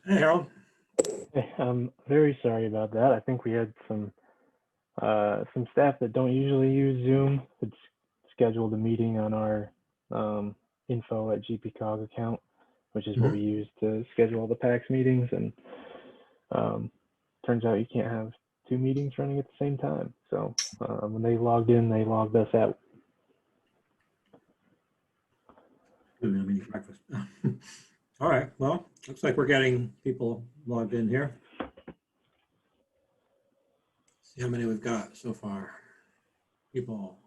Hey, Harold. Hey, I'm very sorry about that. I think we had some staff that don't usually use Zoom had scheduled a meeting on our info@gpcog account, which is what we use to schedule all the PACTS meetings. And turns out you can't have two meetings running at the same time. So when they logged in, they logged us out. Breakfast. All right. Well, looks like we're getting people logged in here. See how many we've got so far. People,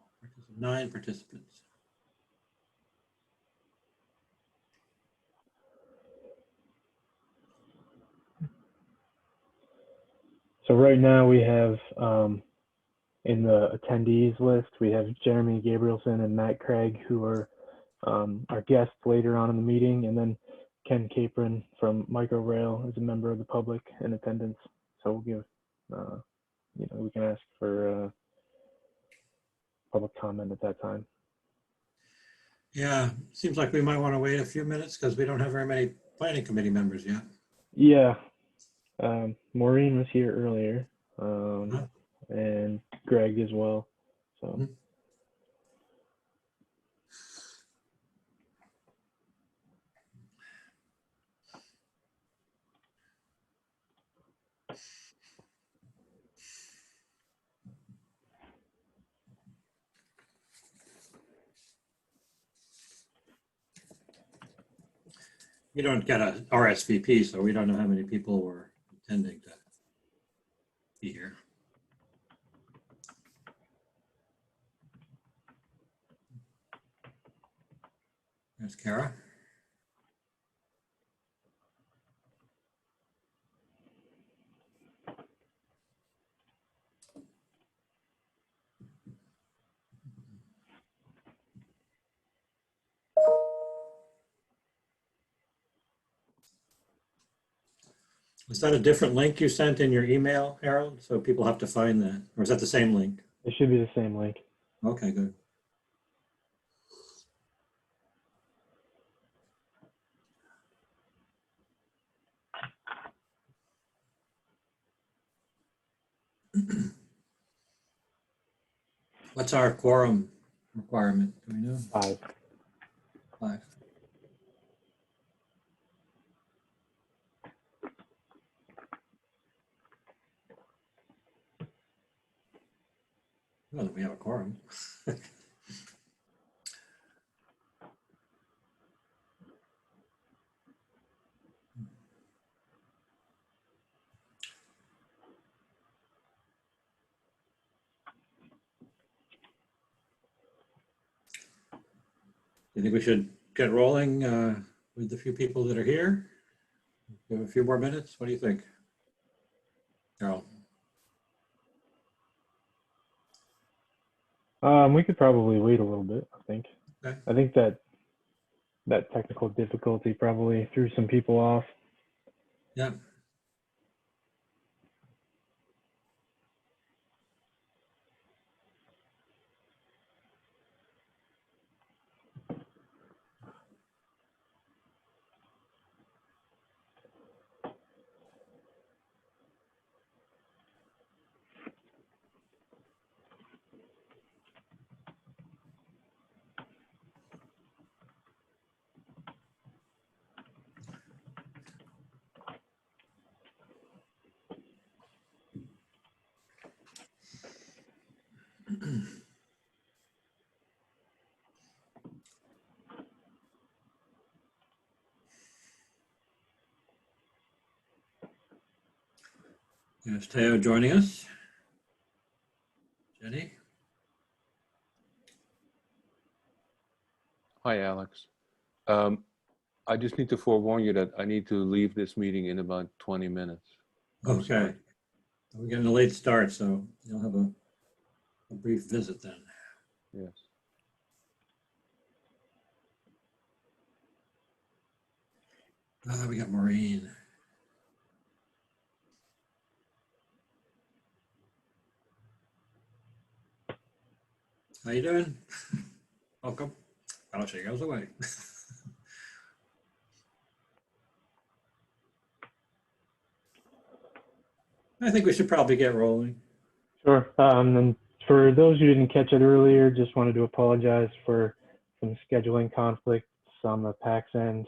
9 participants. So right now we have in the attendees list, we have Jeremy Gabrielson and Matt Craig, who are our guests later on in the meeting, and then Ken Capron from MicroRail is a member of the public in attendance. So we'll give, we can ask for public comment at that time. Yeah, seems like we might want to wait a few minutes because we don't have very many planning committee members yet. Yeah, Maureen was here earlier, and Greg as well. So. We don't get a RSVP, so we don't know how many people were intending to be here. There's Kara. Was that a different link you sent in your email, Harold? So people have to find that, or is that the same link? It should be the same link. Okay, good. What's our quorum requirement? Do we know? 5. 5. Well, we have a quorum. You think we should get rolling with the few people that are here? Give a few more minutes. What do you think, Carol? We could probably wait a little bit, I think. Okay. I think that technical difficulty probably threw some people off. Yeah. There's Teo joining us. Jenny? Hi, Alex. I just need to forewarn you that I need to leave this meeting in about 20 minutes. Okay. We're getting a late start, so you'll have a brief visit then. Yes. We got Maureen. How you doing? Welcome. Oh, she goes away. I think we should probably get rolling. Sure. And for those who didn't catch it earlier, just wanted to apologize for some scheduling conflicts on the PACS end.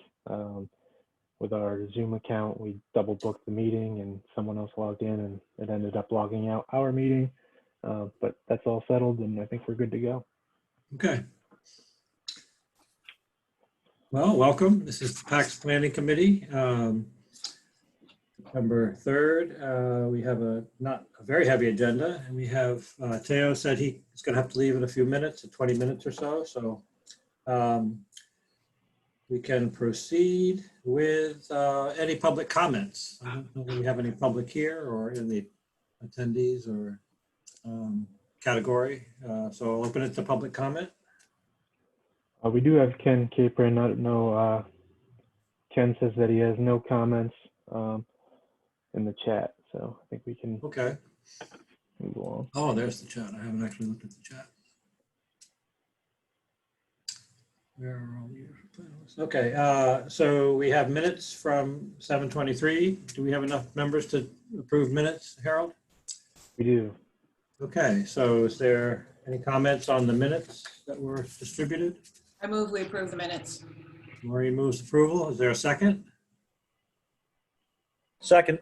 With our Zoom account, we double booked the meeting and someone else logged in and it ended up logging out our meeting. But that's all settled and I think we're good to go. Okay. Well, welcome. This is the PACTS Planning Committee. September 3rd, we have not a very heavy agenda, and we have Teo said he's going to have to leave in a few minutes, 20 minutes or so. So we can proceed with any public comments. I don't know if we have any public here or in the attendees or category. So I'll open it to public comment. We do have Ken Capron. I don't know. Ken says that he has no comments in the chat, so I think we can Okay. move along. Oh, there's the chat. I haven't actually looked at the chat. Where are all your panelists? Okay, so we have minutes from 7:23. Do we have enough members to approve minutes, Harold? We do. Okay, so is there any comments on the minutes that were distributed? I move we approve the minutes. Maureen moves approval. Is there a second? Second.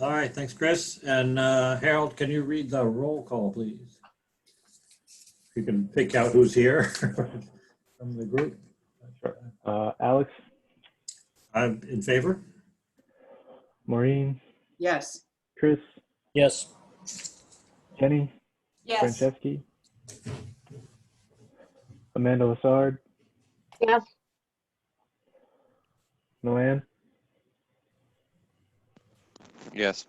All right, thanks, Chris. And Harold, can you read the roll call, please? You can pick out who's here from the group. Alex, I'm in favor. Maureen, Yes. Chris, Yes. Jenny, Yes. Franceschi, Amanda Lassard, Yes. Noanne, Yes.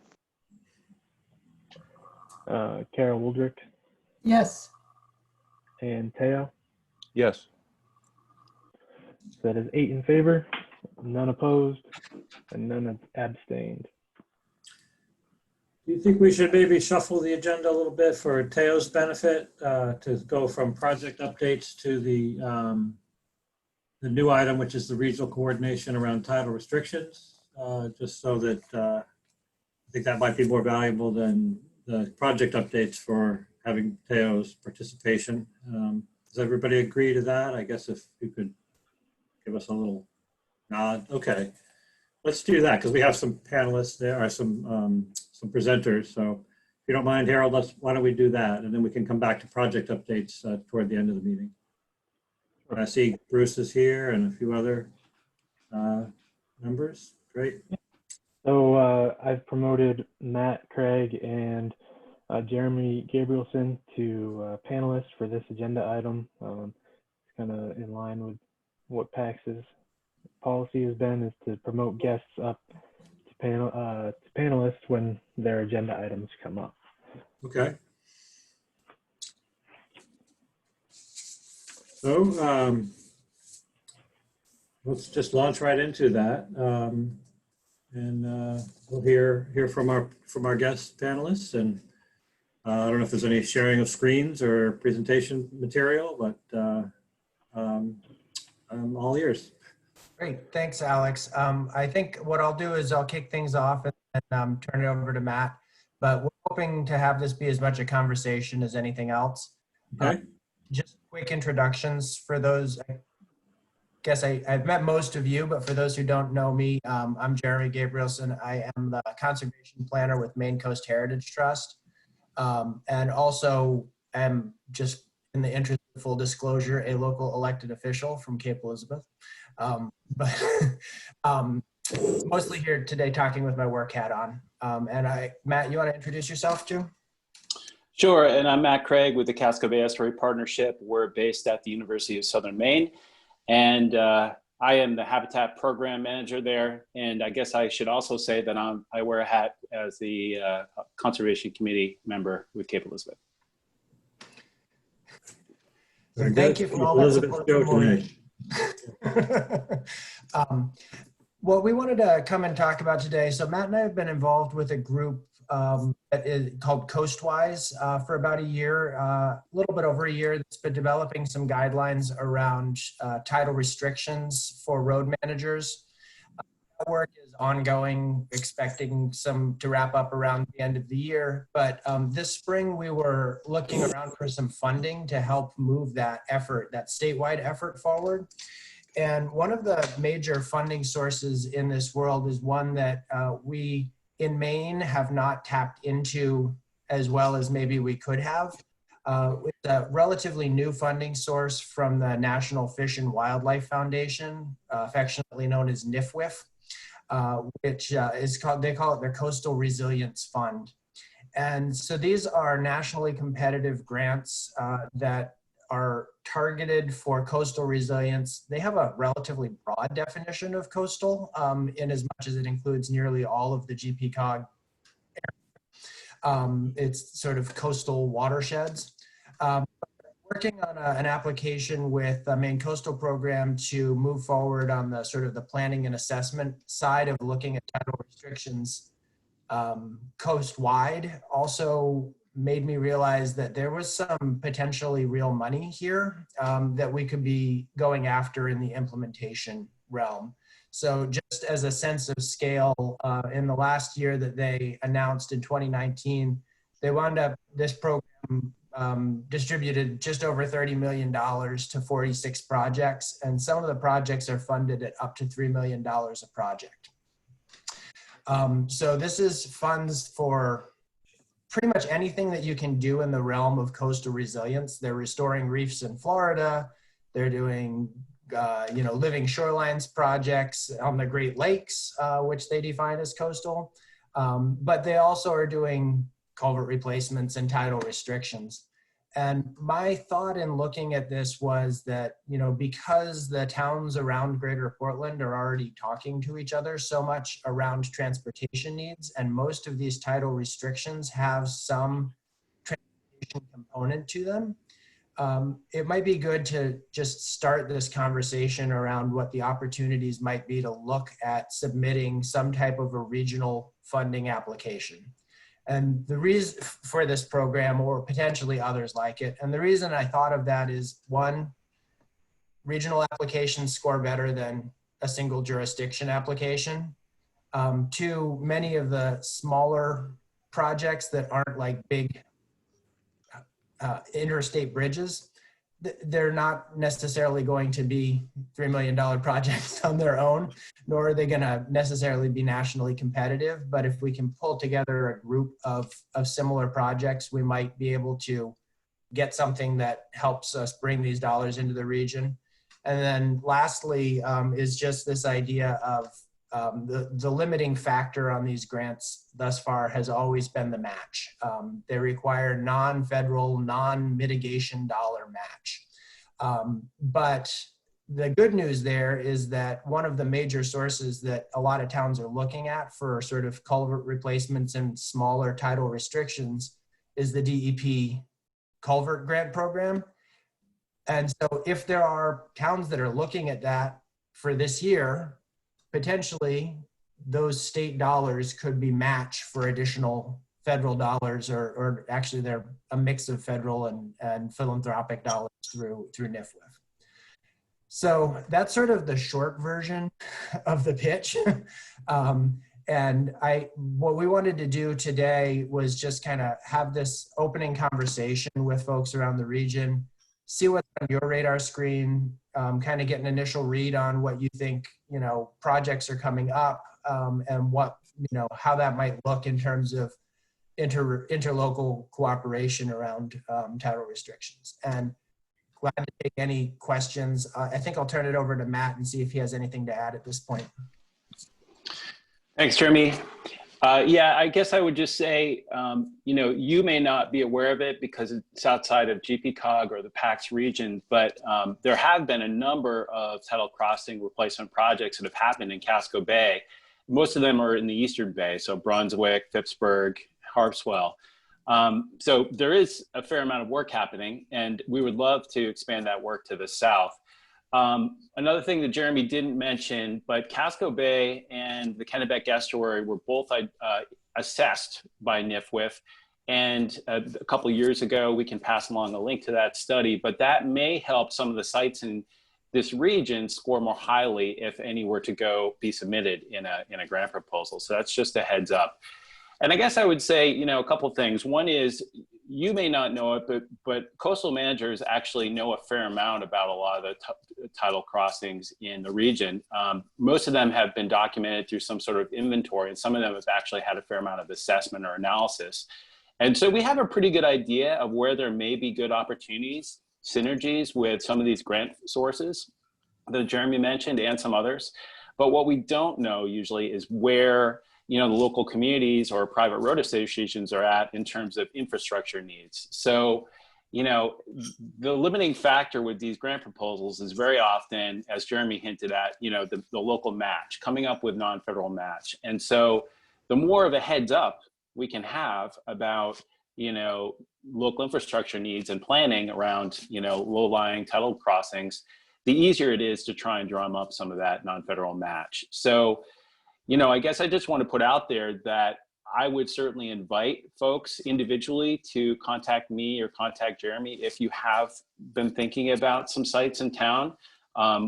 Carol Wooldrick, Yes. and Teo. Yes. So that is 8 in favor, none opposed, and none abstained. Do you think we should maybe shuffle the agenda a little bit for Teo's benefit to go from project updates to the new item, which is the regional coordination around title restrictions, just so that I think that might be more valuable than the project updates for having Teo's participation. Does everybody agree to that? I guess if you could give us a little nod. Okay, let's do that because we have some panelists there, or some presenters. So if you don't mind, Harold, why don't we do that? And then we can come back to project updates toward the end of the meeting. I see Bruce is here and a few other members. Great. So I've promoted Matt Craig and Jeremy Gabrielson to panelists for this agenda item. It's kind of in line with what PACS's policy has been, is to promote guests up to panelists when their agenda items come up. Okay. So let's just launch right into that, and we'll hear from our guest panelists. And I don't know if there's any sharing of screens or presentation material, but I'm all ears. Great, thanks, Alex. I think what I'll do is I'll kick things off and turn it over to Matt. But we're hoping to have this be as much a conversation as anything else. Okay. Just quick introductions for those. I guess I've met most of you, but for those who don't know me, I'm Jeremy Gabrielson. I am the conservation planner with Maine Coast Heritage Trust, and also am, just in the interest of full disclosure, a local elected official from Cape Elizabeth. But mostly here today talking with my work hat on. And Matt, you want to introduce yourself too? Sure, and I'm Matt Craig with the Casco Bay Estuary Partnership. We're based at the University of Southern Maine, and I am the Habitat Program Manager there. And I guess I should also say that I wear a hat as the Conservation Committee member with Cape Elizabeth. Thank you for all that support. What we wanted to come and talk about today, so Matt and I have been involved with a group that is called Coastwise for about a year, a little bit over a year, that's been developing some guidelines around title restrictions for road managers. That work is ongoing, expecting some to wrap up around the end of the year. But this spring, we were looking around for some funding to help move that effort, that statewide effort forward. And one of the major funding sources in this world is one that we in Maine have not tapped into as well as maybe we could have. It's a relatively new funding source from the National Fish and Wildlife Foundation, affectionately known as NIFWIF, which is called, they call it their Coastal Resilience Fund. And so these are nationally competitive grants that are targeted for coastal resilience. They have a relatively broad definition of coastal in as much as it includes nearly all of the GPCOG. It's sort of coastal watersheds. Working on an application with the Maine Coastal Program to move forward on the sort of the planning and assessment side of looking at tidal restrictions coast-wide also made me realize that there was some potentially real money here that we could be going after in the implementation realm. So just as a sense of scale, in the last year that they announced in 2019, they wound up, this program distributed just over $30 million to 46 projects, and some of the projects are funded at up to $3 million a project. So this is funds for pretty much anything that you can do in the realm of coastal resilience. They're restoring reefs in Florida. They're doing, living shorelines projects on the Great Lakes, which they define as coastal. But they also are doing culvert replacements and tidal restrictions. And my thought in looking at this was that, because the towns around Greater Portland are already talking to each other so much around transportation needs, and most of these tidal restrictions have some transportation component to them, it might be good to just start this conversation around what the opportunities might be to look at submitting some type of a regional funding application. And the reason for this program, or potentially others like it, and the reason I thought of that is, one, regional applications score better than a single jurisdiction application. Two, many of the smaller projects that aren't like big interstate bridges, they're not necessarily going to be $3 million projects on their own, nor are they going to necessarily be nationally competitive. But if we can pull together a group of similar projects, we might be able to get something that helps us bring these dollars into the region. And then lastly is just this idea of the limiting factor on these grants thus far has always been the match. They require non-federal, non-mitigation dollar match. But the good news there is that one of the major sources that a lot of towns are looking at for sort of culvert replacements and smaller tidal restrictions is the DEP culvert grant program. And so if there are towns that are looking at that for this year, potentially those state dollars could be matched for additional federal dollars, or actually they're a mix of federal and philanthropic dollars through NIFWIF. So that's sort of the short version of the pitch. And what we wanted to do today was just kind of have this opening conversation with folks around the region, see what's on your radar screen, kind of get an initial read on what you think, projects are coming up, and what, how that might look in terms of interlocal cooperation around tidal restrictions. And glad to take any questions. I think I'll turn it over to Matt and see if he has anything to add at this point. Thanks, Jeremy. Yeah, I guess I would just say, you may not be aware of it because it's outside of GPCOG or the PACTS region, but there have been a number of tidal crossing replacement projects that have happened in Casco Bay. Most of them are in the Eastern Bay, so Brunswick, Phippsburg, Harpswell. So there is a fair amount of work happening, and we would love to expand that work to the south. Another thing that Jeremy didn't mention, but Casco Bay and the Kennebec Estuary were both assessed by NIFWIF. And a couple of years ago, we can pass along a link to that study, but that may help some of the sites this region score more highly if any were to be submitted in a grant proposal. So that's just a heads up. And I guess I would say, you know, a couple of things. One is, you may not know it, but coastal managers actually know a fair amount about a lot of the tidal crossings in the region. Most of them have been documented through some sort of inventory, and some of them have actually had a fair amount of assessment or analysis. And so we have a pretty good idea of where there may be good opportunities, synergies with some of these grant sources that Jeremy mentioned and some others. But what we don't know usually is where, you know, the local communities or private road associations are at in terms of infrastructure needs. So, you know, the limiting factor with these grant proposals is very often, as Jeremy hinted at, you know, the local match, coming up with non-federal match. And so the more of a heads up we can have about, you know, local infrastructure needs and planning around, you know, low-lying tidal crossings, the easier it is to try and drum up some of that non-federal match. So, you know, I guess I just want to put out there that I would certainly invite folks individually to contact me or contact Jeremy if you have been thinking about some sites in town.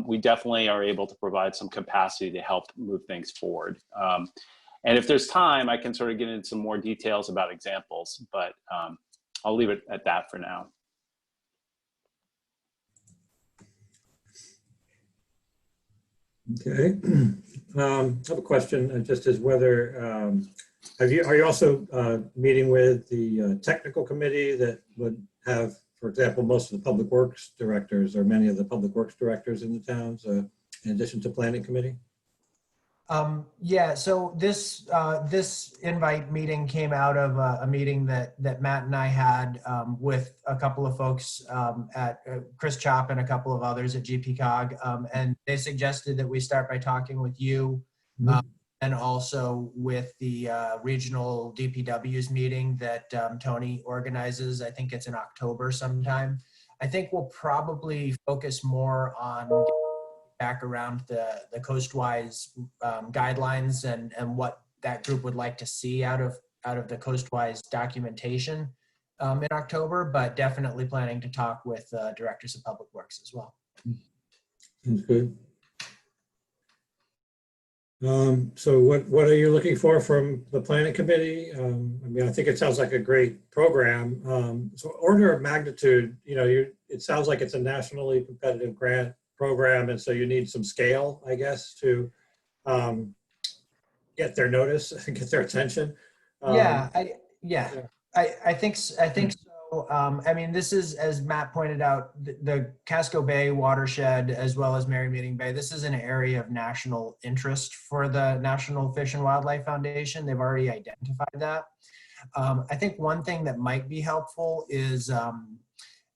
We definitely are able to provide some capacity to help move things forward. And if there's time, I can sort of get into some more details about examples, but I'll leave it at that for now. Okay. I have a question, just as whether, are you also meeting with the technical committee that would have, for example, most of the public works directors or many of the public works directors in the towns, in addition to planning committee? Yeah, so this invite meeting came out of a meeting that Matt and I had with a couple of folks at Chris Chop and a couple of others at GPCOG, and they suggested that we start by talking with you and also with the regional DPW's meeting that Tony organizes. I think it's in October sometime. I think we'll probably focus more on back around the coastwise guidelines and what that group would like to see out of the coastwise documentation in October, but definitely planning to talk with directors of public works as well. Sounds good. So what are you looking for from the planning committee? I mean, I think it sounds like a great program. So order of magnitude, you know, it sounds like it's a nationally competitive grant program, and so you need some scale, I guess, to get their notice and get their attention. I think so. I mean, this is, as Matt pointed out, the Casco Bay watershed, as well as Merrymeeting Bay, this is an area of national interest for the National Fish and Wildlife Foundation. They've already identified that. I think one thing that might be helpful is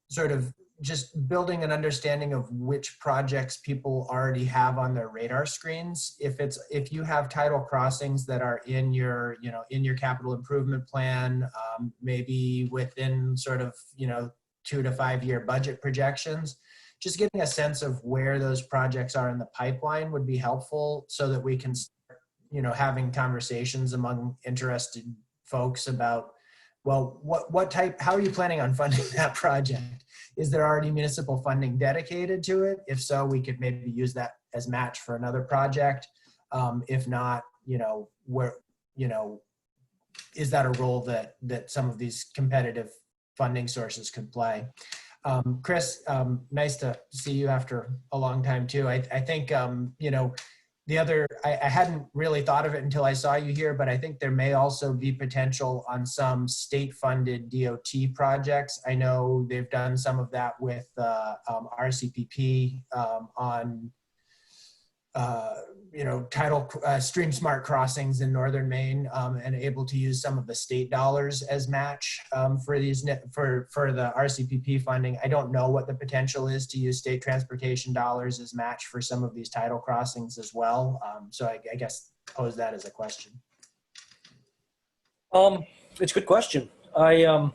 sort of just building an understanding of which projects people already have on their radar screens. If you have tidal crossings that are in your capital improvement plan, maybe within sort of, 2 to 5 year budget projections, just getting a sense of where those projects are in the pipeline would be helpful, so that we can start, having conversations among interested folks about, well, how are you planning on funding that project? Is there already municipal funding dedicated to it? If so, we could maybe use that as match for another project. If not, where, is that a role that some of these competitive funding sources could play? Chris, nice to see you after a long time too. I think, the other, I hadn't really thought of it until I saw you here, but I think there may also be potential on some state-funded DOT projects. I know they've done some of that with RCPP on, tidal stream smart crossings in northern Maine, and able to use some of the state dollars as match for these for the RCPP funding. I don't know what the potential is to use state transportation dollars as match for some of these tidal crossings as well. So I guess pose that as a question. It's a good question. I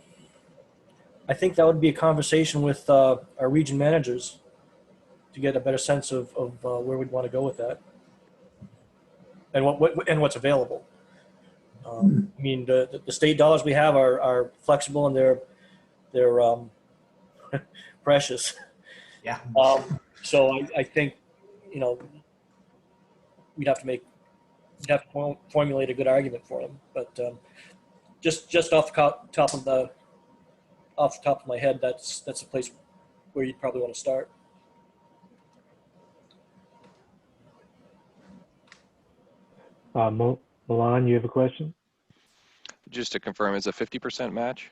think that would be a conversation with our region managers to get a better sense of where we'd want to go with that, and what's available. I mean, the state dollars we have are flexible, and they're precious. Yeah. So I think, we'd have to formulate a good argument for them. But just off the top of my head, that's a place where you'd probably want to start. Milan, you have a question? Just to confirm, is a 50% match?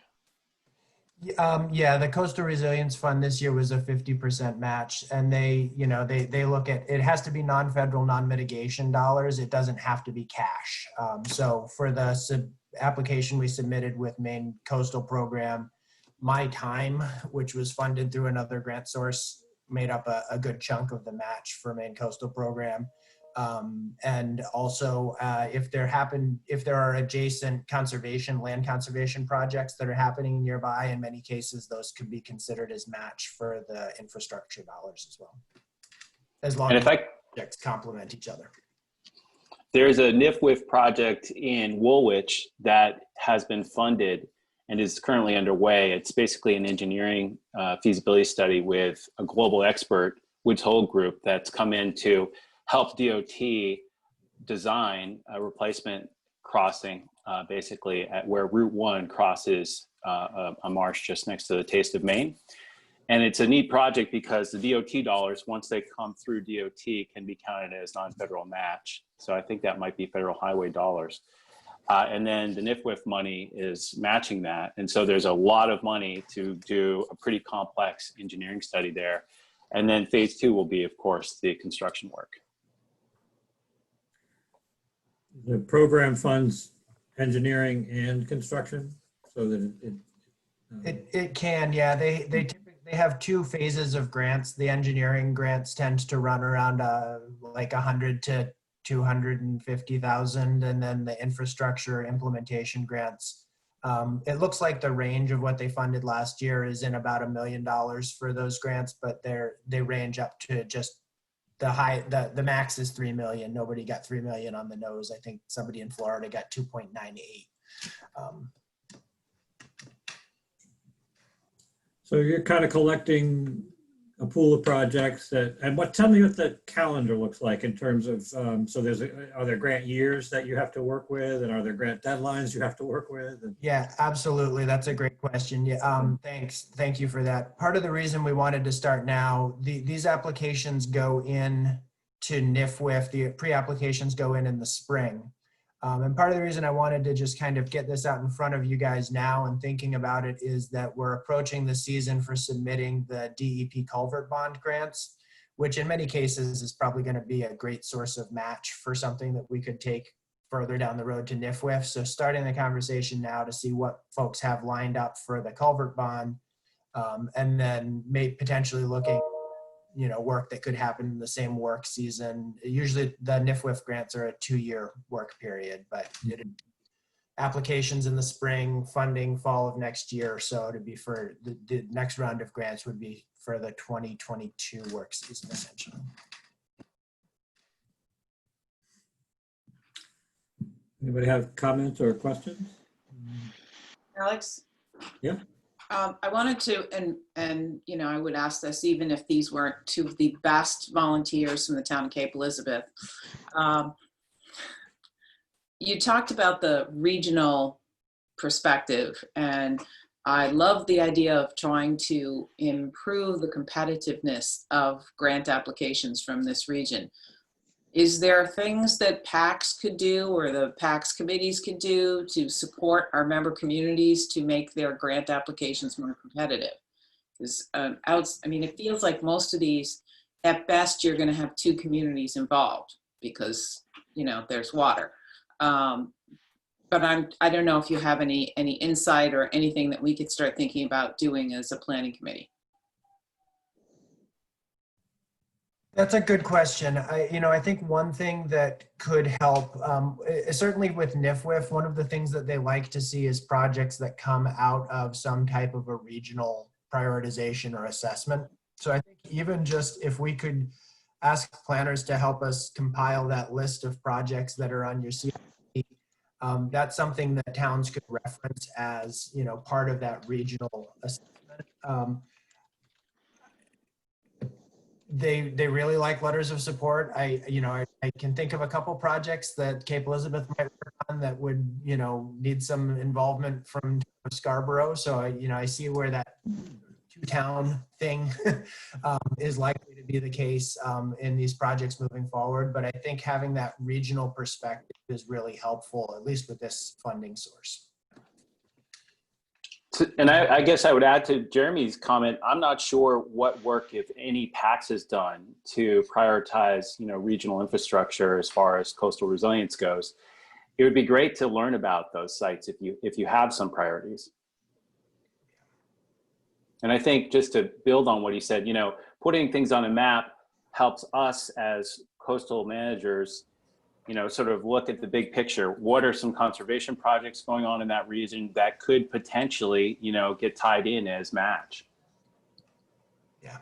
Yeah, the Coastal Resilience Fund this year was a 50% match, and they look at, it has to be non-federal, non-mitigation dollars. It doesn't have to be cash. So for the application we submitted with Maine Coastal Program, my time, which was funded through another grant source, made up a good chunk of the match for Maine Coastal Program. And also, if there are adjacent land conservation projects that are happening nearby, in many cases, those could be considered as match for the infrastructure dollars as well, as long as projects complement each other. There's a NIFWIF project in Woolwich that has been funded and is currently underway. It's basically an engineering feasibility study with a global expert, Woods Hole Group, that's come in to help DOT design a replacement crossing, basically at where Route 1 crosses a marsh just next to the Taste of Maine. And it's a neat project because the DOT dollars, once they come through DOT, can be counted as non-federal match. So I think that might be federal highway dollars. And then the NIFWIF money is matching that. And so there's a lot of money to do a pretty complex engineering study there. And then phase 2 will be, of course, the construction work. The program funds engineering and construction, so that It can, yeah. They typically have 2 phases of grants. The engineering grants tend to run around like 100 to 250,000, and then the infrastructure implementation grants. It looks like the range of what they funded last year is in about $1 million for those grants, but they range up to just the max is 3 million. Nobody got 3 million on the nose. I think somebody in Florida got 2.98. So you're kind of collecting a pool of projects tell me what the calendar looks like in terms of, are there grant years that you have to work with, and are there grant deadlines you have to work with? Yeah, absolutely. That's a great question. Yeah, thanks. Thank you for that. Part of the reason we wanted to start now, these applications go in to NIFWIF, the pre-applications go in the spring. And part of the reason I wanted to just kind of get this out in front of you guys now and thinking about it is that we're approaching the season for submitting the DEP culvert bond grants, which in many cases is probably going to be a great source of match for something that we could take further down the road to NIFWIF. So starting the conversation now to see what folks have lined up for the culvert bond, and then potentially looking, work that could happen in the same work season. Usually the NIFWIF grants are a 2-year work period, but applications in the spring, funding fall of next year. So to be for the next round of grants would be for the 2022 work season, essentially. Anybody have comments or questions? Alex? Yeah. I wanted to, and I would ask this even if these weren't 2 of the best volunteers from the town of Cape Elizabeth. You talked about the regional perspective, and I love the idea of trying to improve the competitiveness of grant applications from this region. Is there things that PACTS could do or the PACTS committees could do to support our member communities to make their grant applications more competitive? Because it feels like most of these, at best, you're going to have 2 communities involved because there's water. But I don't know if you have any insight or anything that we could start thinking about doing as a planning committee. That's a good question. I think one thing that could help, certainly with NIFWIF, one of the things that they like to see is projects that come out of some type of a regional prioritization or assessment. So I think even just if we could ask planners to help us compile that list of projects that are on your CIP, that's something that towns could reference as, part of that regional assessment. they really like letters of support. I can think of a couple projects that Cape Elizabeth might work on that would, need some involvement from Scarborough. So I see where that two-town thing is likely to be the case in these projects moving forward. But I think having that regional perspective is really helpful, at least with this funding source. And I guess I would add to Jeremy's comment, I'm not sure what work, if any, PACTS has done to prioritize, regional infrastructure as far as coastal resilience goes. It would be great to learn about those sites if you have some priorities. And I think just to build on what he said, putting things on a map helps us as coastal managers, sort of look at the big picture. What are some conservation projects going on in that region that could potentially, get tied in as match? Yeah.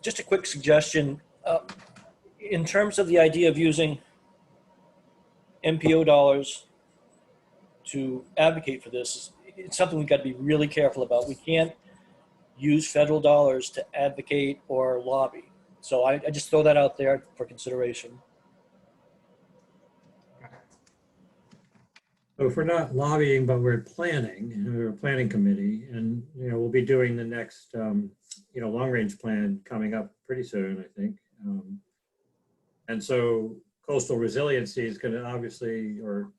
Just a quick suggestion. In terms of the idea of using MPO dollars to advocate for this, it's something we've got to be really careful about. We can't use federal dollars to advocate or lobby. So I just throw that out there for consideration. So if we're not lobbying, but we're planning, we're a planning committee, and we'll be doing the next long-range plan coming up pretty soon, I think. And so coastal resiliency is going to obviously or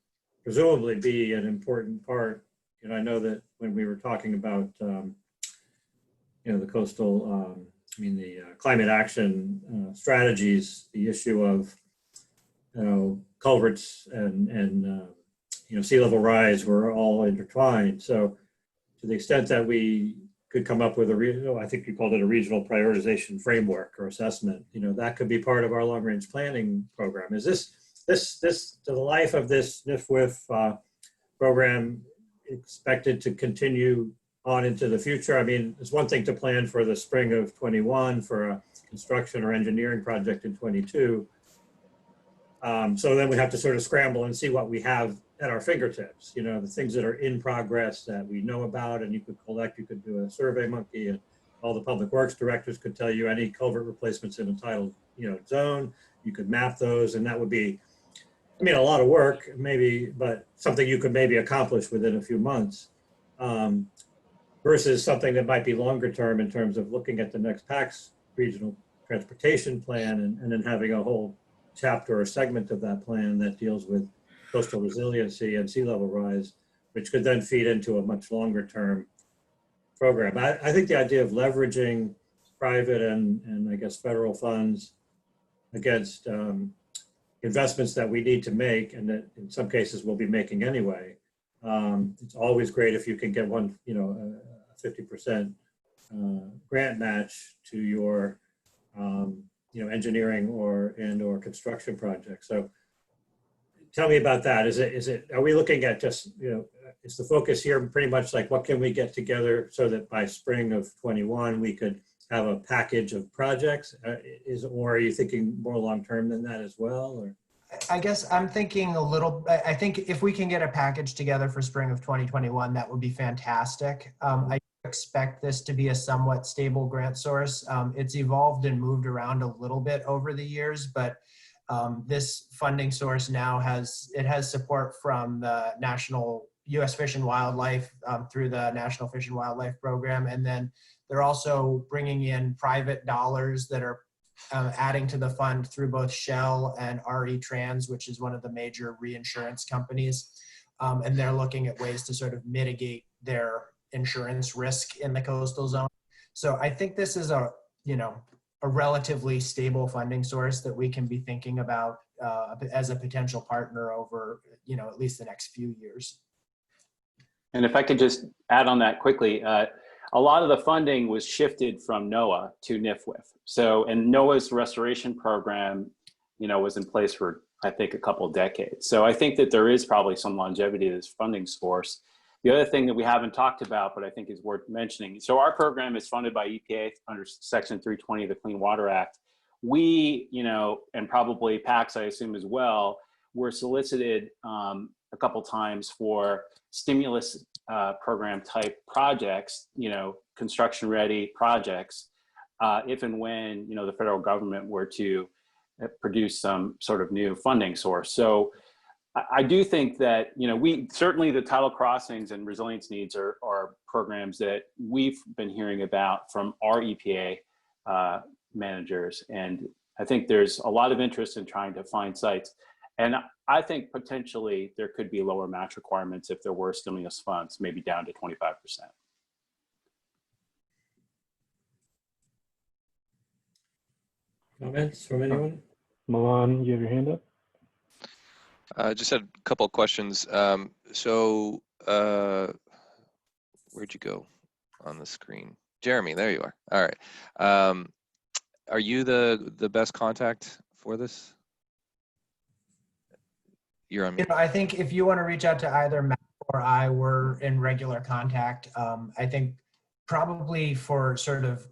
presumably be an important part. I know that when we were talking about the coastal, the climate action strategies, the issue of culverts and sea level rise were all intertwined. So to the extent that we could come up with I think you called it a regional prioritization framework or assessment, that could be part of our long range planning program. Is this to the life of this NIFWIF program expected to continue on into the future? I mean, it's one thing to plan for the spring of 21 for a construction or engineering project in 22. So then we have to sort of scramble and see what we have at our fingertips, the things that are in progress that we know about, and you could do a survey monkey, and all the public works directors could tell you any culvert replacements in a tidal, zone. You could map those, and that would be, a lot of work maybe, but something you could maybe accomplish within a few months, versus something that might be longer term in terms of looking at the next PACTS regional transportation plan and then having a whole chapter or segment of that plan that deals with coastal resiliency and sea level rise, which could then feed into a much longer term program. I think the idea of leveraging private and I guess federal funds against investments that we need to make, and that in some cases we'll be making anyway. It's always great if you can get a 50% grant match to your engineering or construction project. So tell me about that. Are we looking at just, is the focus here pretty much like what can we get together so that by spring of 21 we could have a package of projects? Or are you thinking more long-term than that as well? Or? I guess I'm thinking I think if we can get a package together for spring of 2021, that would be fantastic. I expect this to be a somewhat stable grant source. It's evolved and moved around a little bit over the years, but this funding source now has support from the National U.S. Fish and Wildlife through the National Fish and Wildlife Program. And then they're also bringing in private dollars that are adding to the fund through both Shell and RE Trans, which is one of the major reinsurance companies. And they're looking at ways to sort of mitigate their insurance risk in the coastal zone. So I think this is a relatively stable funding source that we can be thinking about as a potential partner over, at least the next few years. And if I could just add on that quickly, a lot of the funding was shifted from NOAA to NIFWIF. So, and NOAA's restoration program, was in place for, I think, a couple of decades. So I think that there is probably some longevity to this funding source. The other thing that we haven't talked about, but I think is worth mentioning. So our program is funded by EPA under Section 320 of the Clean Water Act. We, and probably PACTS, I assume as well, were solicited a couple times for stimulus program type projects, construction ready projects if and when, you know, the federal government were to produce some sort of new funding source. So I do think that, you know, we certainly the tidal crossings and resilience needs are programs that we've been hearing about from our EPA managers. And I think there's a lot of interest in trying to find sites. And I think potentially there could be lower match requirements if there were stimulus funds, maybe down to 25%. Comments from anyone? Milan, you have your hand up? Just had a couple of questions. Where'd you go on the screen? Jeremy, there you are. All right. Are you the best contact for this? You're on You mute. know, I think if you want to reach out to either Matt or I, we're in regular contact. I think probably for sort of,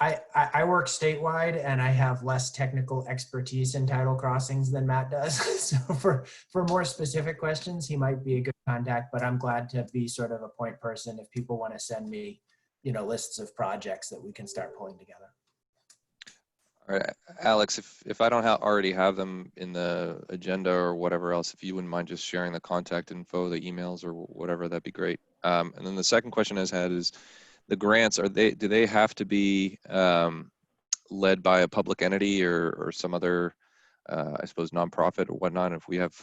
I work statewide and I have less technical expertise in tidal crossings than Matt does. So for more specific questions, he might be a good contact, but I'm glad to be sort of a point person if people want to send me, you know, lists of projects that we can start pulling together. All right, Alex, if I don't already have them in the agenda or whatever else, if you wouldn't mind just sharing the contact info, the emails or whatever, that'd be great. And then the second question I had is the grants, do they have to be led by a public entity or some other, I suppose, nonprofit or whatnot? If we have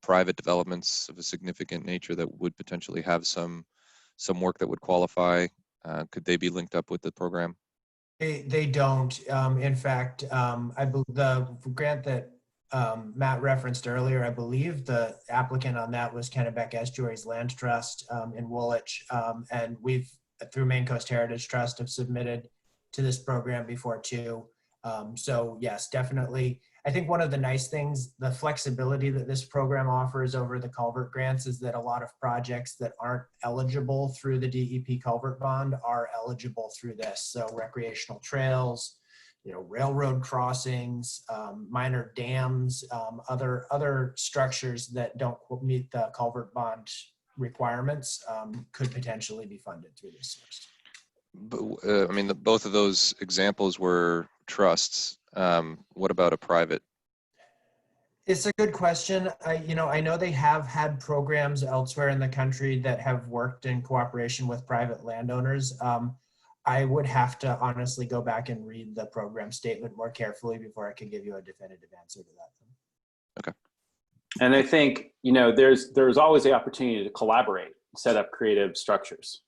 private developments of a significant nature that would potentially have some work that would qualify, could they be linked up with the program? They don't. In fact, I believe the grant that Matt referenced earlier, I believe the applicant on that was Kennebec Estuaries Land Trust in Woolwich. And we've, through Maine Coast Heritage Trust, have submitted to this program before too. So yes, definitely. I think one of the nice things, the flexibility that this program offers over the culvert grants is that a lot of projects that aren't eligible through the DEP culvert bond are eligible through this. So recreational trails, you know, railroad crossings, minor dams, other structures that don't meet the culvert bond requirements could potentially be funded through this source. But, I mean, both of those examples were trusts. What about a private? It's a good question. I know they have had programs elsewhere in the country that have worked in cooperation with private landowners. I would have to honestly go back and read the program statement more carefully before I could give you a definitive answer to that. Okay. And I think, you know, there's always the opportunity to collaborate, set up creative structures,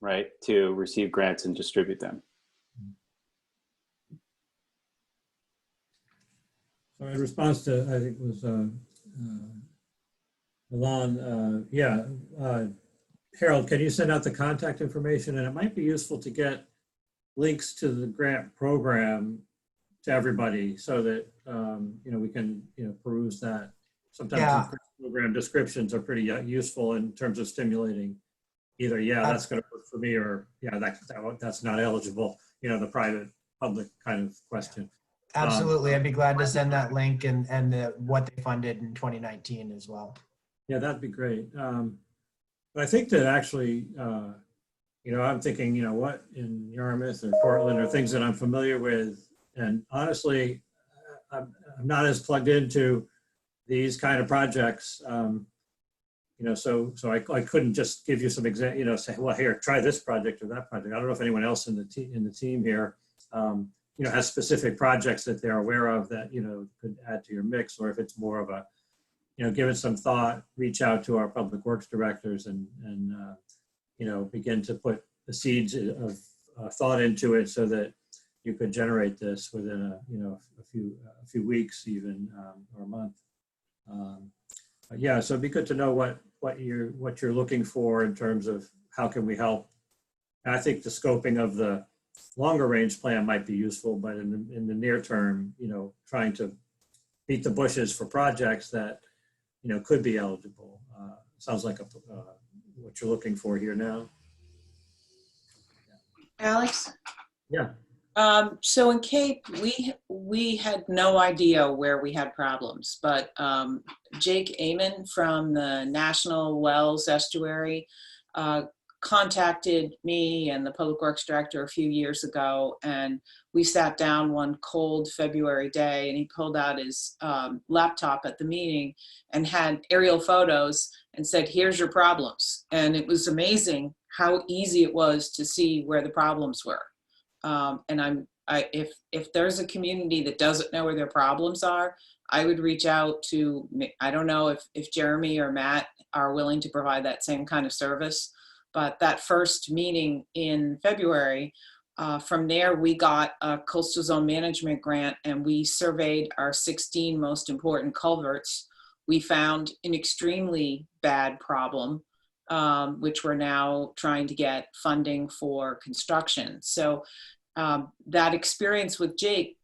right, to receive grants and distribute them. So in response to, I think it was Milan, Harold, can you send out the contact information? And it might be useful to get links to the grant program to everybody so that, we can, peruse that. Sometimes the program descriptions are pretty useful in terms of stimulating either, that's going to work for me, or that's not eligible, the private public kind of question. Absolutely. I'd be glad to send that link and what they funded in 2019 as well. Yeah, that'd be great. But I think that actually, I'm thinking, what in Yarmouth or Portland are things that I'm familiar with. And honestly, I'm not as plugged into these kind of projects. So I couldn't just give you some say, well, here, try this project or that project. I don't know if anyone else in the team here, has specific projects that they're aware of that, could add to your mix, or if it's more of a, give it some thought, reach out to our public works directors and begin to put the seeds of thought into it so that you could generate this within a few weeks even, or a month. So it'd be good to know what you're looking for in terms of how can we help. And I think the scoping of the longer range plan might be useful, but in the near term, trying to beat the bushes for projects that, could be eligible. Sounds like what you're looking for here now. Alex? Yeah. So in Cape, we had no idea where we had problems, but Jake Amon from the National Wells Estuary contacted me and the public works director a few years ago, and we sat down one cold February day, and he pulled out his laptop at the meeting and had aerial photos and said, here's your problems. And it was amazing how easy it was to see where the problems were. And if there's a community that doesn't know where their problems are, I would reach out to, I don't know if Jeremy or Matt are willing to provide that same kind of service. But that first meeting in February, from there we got a coastal zone management grant, and we surveyed our 16 most important culverts. We found an extremely bad problem, which we're now trying to get funding for construction. So that experience with Jake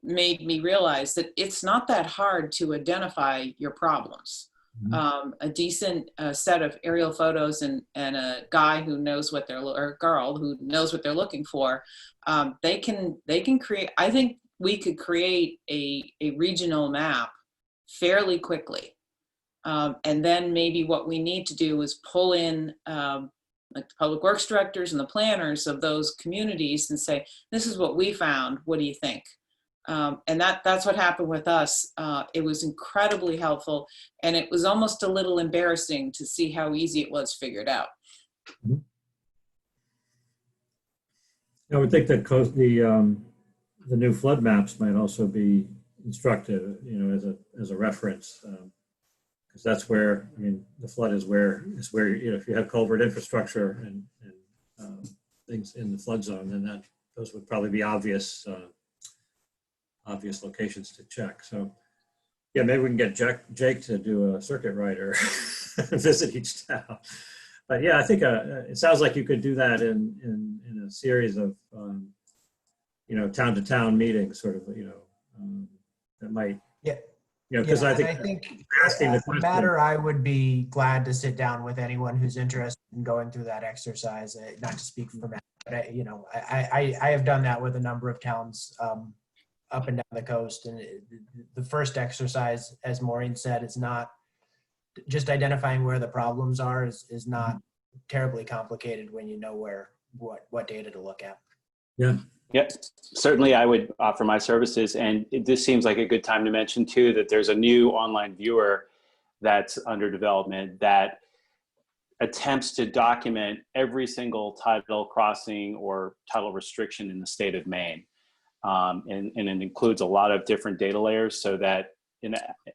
made me realize that it's not that hard to identify your problems. A decent set of aerial photos and a guy who knows what they're, or a girl who knows what they're looking for, they can create, I think we could create a regional map fairly quickly. And then maybe what we need to do is pull in like the public works directors and the planners of those communities and say, this is what we found, what do you think? And that's what happened with us. It was incredibly helpful, and it was almost a little embarrassing to see how easy it was figured out. I would think that the new flood maps might also be instructive, you know, as a reference, because that's where, I mean, the flood is where you know, if you have culvert infrastructure and things in the flood zone, then those would probably be obvious locations to check. So yeah, maybe we can get Jake to do a circuit rider visit each town. But yeah, I think it sounds like you could do that in a series of you know, town to town meetings, sort of, you know, that might, Yeah. you know, because Yeah, I and think asking the question, Matt or I would be glad to sit down with anyone who's interested in going through that exercise. Not to speak for Matt, but you know, I have done that with a number of towns up and down the coast. And the first exercise, as Maureen said, is not just identifying where the problems are is not terribly complicated when you know what data to look at. yeah. Yep, certainly I would offer my services. And this seems like a good time to mention too, that there's a new online viewer that's under development that attempts to document every single tidal crossing or tidal restriction in the state of Maine. And it includes a lot of different data layers, so that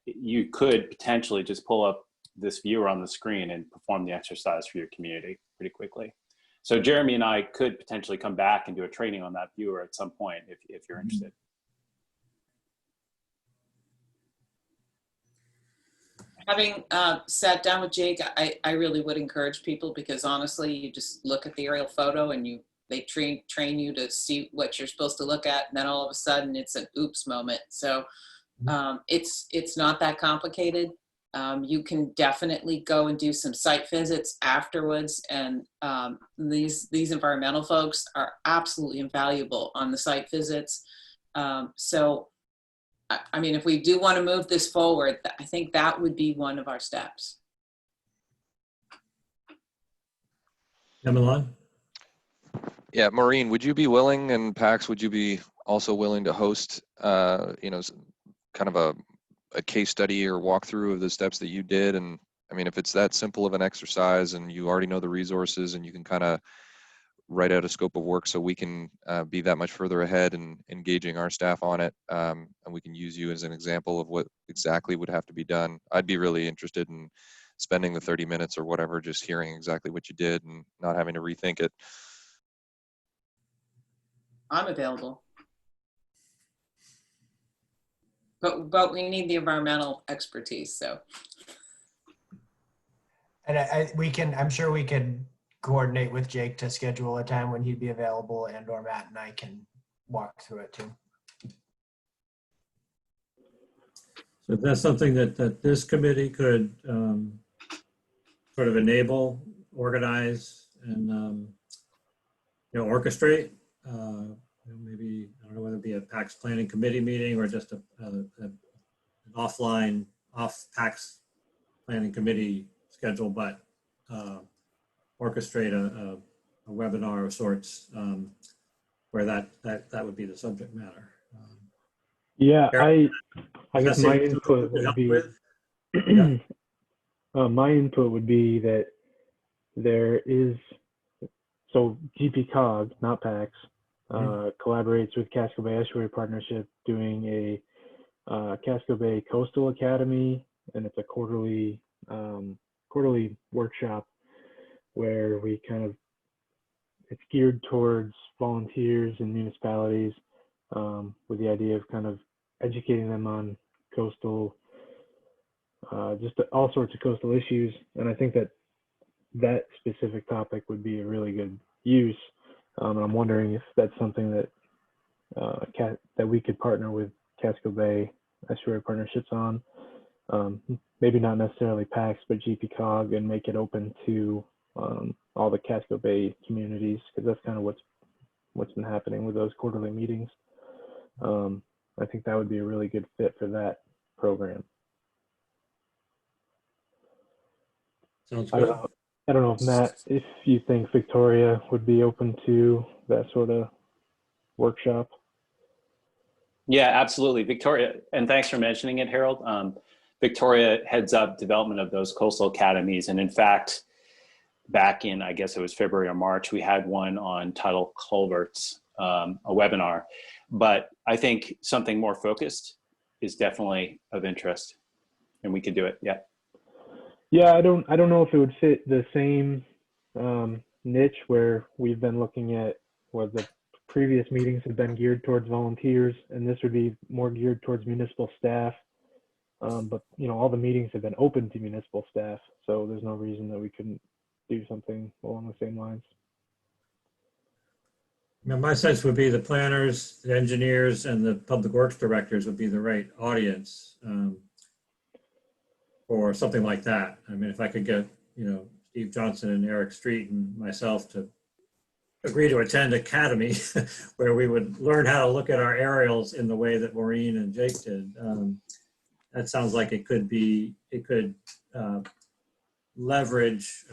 you could potentially just pull up this viewer on the screen and perform the exercise for your community pretty quickly. So Jeremy and I could potentially come back and do a training on that viewer at some point if you're interested. Having sat down with Jake, I really would encourage people, because honestly, you just look at the aerial photo and they train you to see what you're supposed to look at, and then all of a sudden it's an oops moment. So it's not that complicated. You can definitely go and do some site visits afterwards, and these environmental folks are absolutely invaluable on the site visits. So, I mean, if we do want to move this forward, I think that would be one of our steps. Emmeline? Yeah, Maureen, would you be willing, and PACTS, would you be also willing to host, you know, kind of a case study or walkthrough of the steps that you did? And I mean, if it's that simple of an exercise and you already know the resources and you can kind of write out a scope of work so we can be that much further ahead and engaging our staff on it, and we can use you as an example of what exactly would have to be done. I'd be really interested in spending the 30 minutes or whatever, just hearing exactly what you did and not having to rethink it. I'm available. But we need the environmental expertise, so. And I'm sure we could coordinate with Jake to schedule a time when he'd be available, and or Matt and I can walk through it too. So that's something that this committee could sort of enable, organize, and you know, orchestrate. Maybe, I don't know whether it be a PACTS Planning Committee meeting or just an offline, off PACTS Planning Committee schedule, but orchestrate a webinar of sorts where that would be the subject matter. Yeah, Harold, I is guess that my something input you could would help be with? Yeah. my input would be that there is, so GPCOG, not PACTS, collaborates with Casco Bay Estuary Partnership doing a Casco Bay Coastal Academy, and it's a quarterly workshop where we kind of, it's geared towards volunteers and municipalities with the idea of kind of educating them on coastal, just all sorts of coastal issues. And I think that specific topic would be a really good use. And I'm wondering if that's something that that we could partner with Casco Bay Estuary Partnerships on. Maybe not necessarily PACTS, but GPCOG, and make it open to all the Casco Bay communities, because that's kind of what's been happening with those quarterly meetings. I think that would be a really good fit for that program. Sounds I good. don't know if Matt, if you think Victoria would be open to that sort of workshop. Yeah, absolutely. Victoria, and thanks for mentioning it, Harold. Victoria heads up development of those coastal academies. And in fact, back in, I guess it was February or March, we had one on tidal culverts, a webinar. But I think something more focused is definitely of interest, and we could do it. Yeah. Yeah, I don't know if it would fit the same niche where we've been looking at what the previous meetings have been geared towards volunteers, and this would be more geared towards municipal staff. But you know, all the meetings have been open to municipal staff, so there's no reason that we couldn't do something along the same lines. Now, my sense would be the planners, the engineers, and the public works directors would be the right audience for something like that. I mean, if I could get, Steve Johnson and Eric Street and myself to agree to attend Academy where we would learn how to look at our aerials in the way that Maureen and Jake did. That sounds like it could leverage,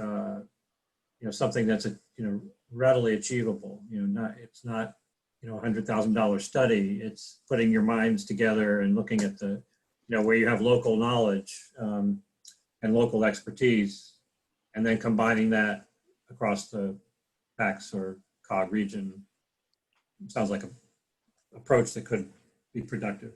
something that's readily achievable. It's not $100,000 study. It's putting your minds together and looking at the where you have local knowledge and local expertise, and then combining that across the PACTS or COG region. Sounds like an approach that could be productive.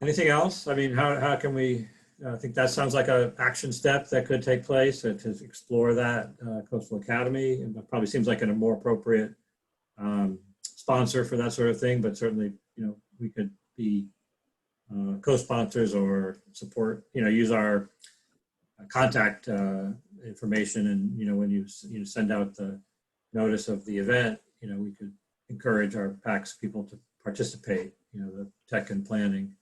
Anything else? I mean, how can we, I think that sounds like an action step that could take place to explore that Coastal Academy. It probably seems like a more appropriate sponsor for that sort of thing, but certainly, we could be co-sponsors or support, use our contact information. And, when you send out the notice of the event, we could encourage our PACTS people to participate, the tech and planning.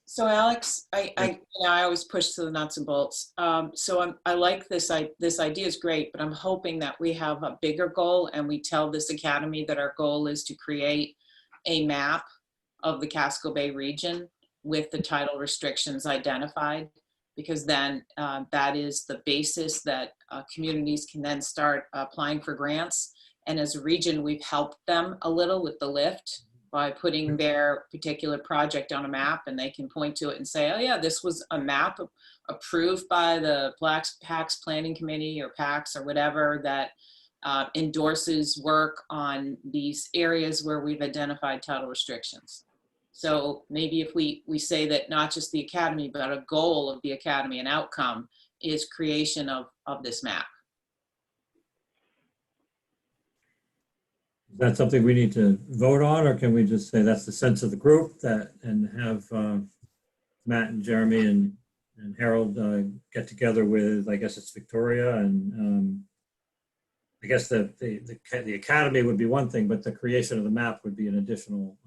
So Alex, I always push to the nuts and bolts. So I like this. This idea is great, but I'm hoping that we have a bigger goal, and we tell this academy that our goal is to create a map of the Casco Bay region with the tidal restrictions identified, because then that is the basis that communities can then start applying for grants. And as a region, we've helped them a little with the lift by putting their particular project on a map, and they can point to it and say, oh yeah, this was a map approved by the PACTS Planning Committee or PACTS or whatever that endorses work on these areas where we've identified tidal restrictions. So maybe if we say that not just the academy, but a goal of the academy, an outcome, is creation of this map. Is that something we need to vote on, or can we just say that's the sense of the group and have Matt and Jeremy and Harold get together with, I guess it's Victoria, and I guess the academy would be one thing, but the creation of the map would be an additional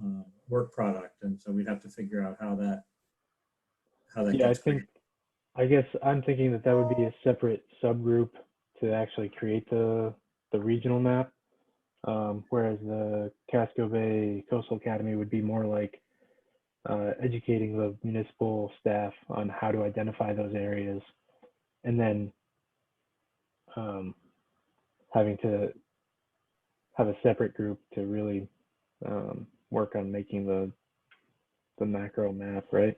work product, and so we'd have to figure out how that Yeah, gets created. I guess I'm thinking that would be a separate subgroup to actually create the regional map. Whereas the Casco Bay Coastal Academy would be more like educating the municipal staff on how to identify those areas, and then having to have a separate group to really work on making the macro map, right?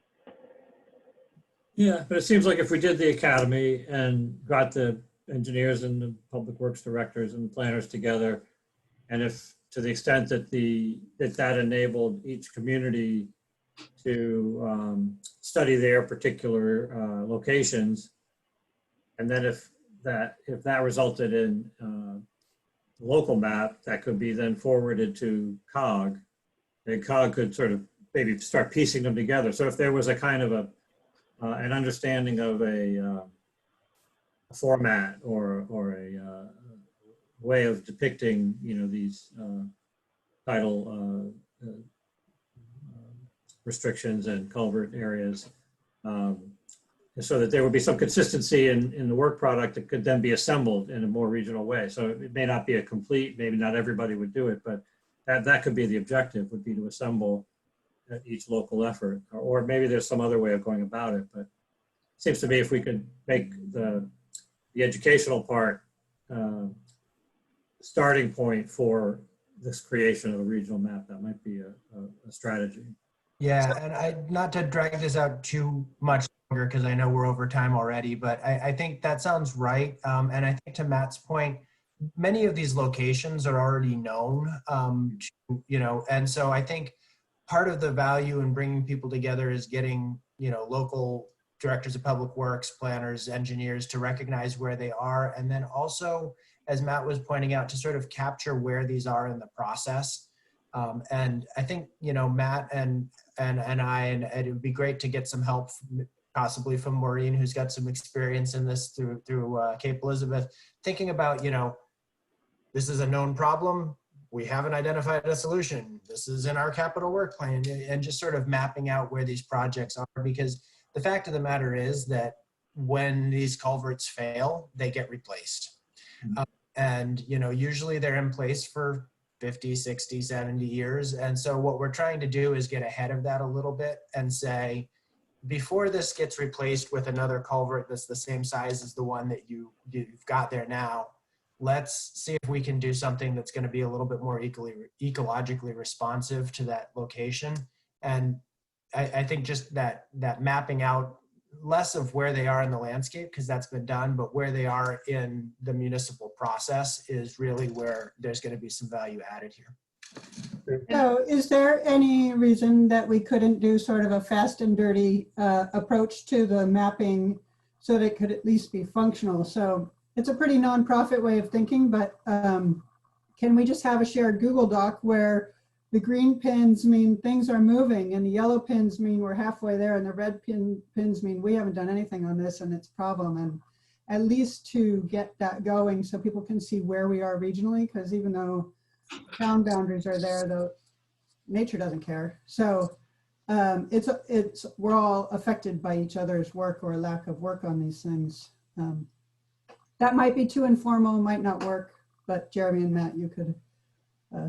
Yeah, but it seems like if we did the academy and got the engineers and the public works directors and planners together, and if to the extent that that enabled each community to study their particular locations, and then if that resulted in a local map that could be then forwarded to COG, and COG could sort of maybe start piecing them together. So if there was a kind of an understanding of a format or a way of depicting, these tidal restrictions and culvert areas, so that there would be some consistency in the work product that could then be assembled in a more regional way. So it may not be a complete, maybe not everybody would do it, but that could be the objective, would be to assemble each local effort, or maybe there's some other way of going about it. But it seems to me if we could make the educational part starting point for this creation of a regional map, that might be a strategy. Yeah, and not to drag this out too much longer, because I know we're over time already, but I think that sounds right. And I think to Matt's point, many of these locations are already known, and so I think part of the value in bringing people together is getting, local directors of public works, planners, engineers to recognize where they are. And then also, as Matt was pointing out, to sort of capture where these are in the process. And I think, Matt and it would be great to get some help possibly from Maureen, who's got some experience in this through Cape Elizabeth, thinking about, this is a known problem. We haven't identified a solution. This is in our capital work plan, and just sort of mapping out where these projects are, because the fact of the matter is that when these culverts fail, they get replaced. And, usually they're in place for 50, 60, 70 years. And so what we're trying to do is get ahead of that a little bit and say, before this gets replaced with another culvert that's the same size as the one that you've got there now, let's see if we can do something that's going to be a little bit more ecologically responsive to that location. And I think just that mapping out less of where they are in the landscape, because that's been done, but where they are in the municipal process is really where there's going to be some value added here. So is there any reason that we couldn't do sort of a fast and dirty approach to the mapping so that it could at least be functional? So it's a pretty nonprofit way of thinking, but can we just have a shared Google Doc where the green pins mean things are moving and the yellow pins mean we're halfway there and the red pins mean we haven't done anything on this and it's a problem, and at least to get that going so people can see where we are regionally, because even though town boundaries are there, though nature doesn't care. So we're all affected by each other's work or lack of work on these things. That might be too informal, might not work, but Jeremy and Matt, you could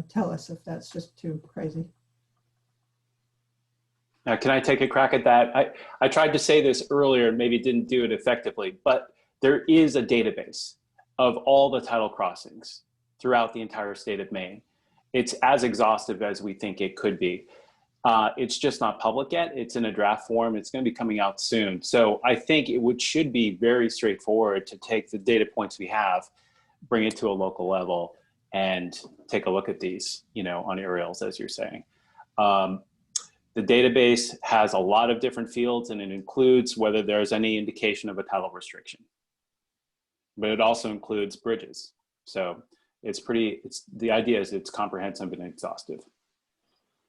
tell us if that's just too crazy. Can I take a crack at that? I tried to say this earlier, maybe didn't do it effectively, but there is a database of all the tidal crossings throughout the entire state of Maine. It's as exhaustive as we think it could be. It's just not public yet. It's in a draft form. It's going to be coming out soon. So I think should be very straightforward to take the data points we have, bring it to a local level, and take a look at these, on aerials, as you're saying. The database has a lot of different fields, and it includes whether there's any indication of a tidal restriction. But it also includes bridges. So the idea is it's comprehensive and exhaustive.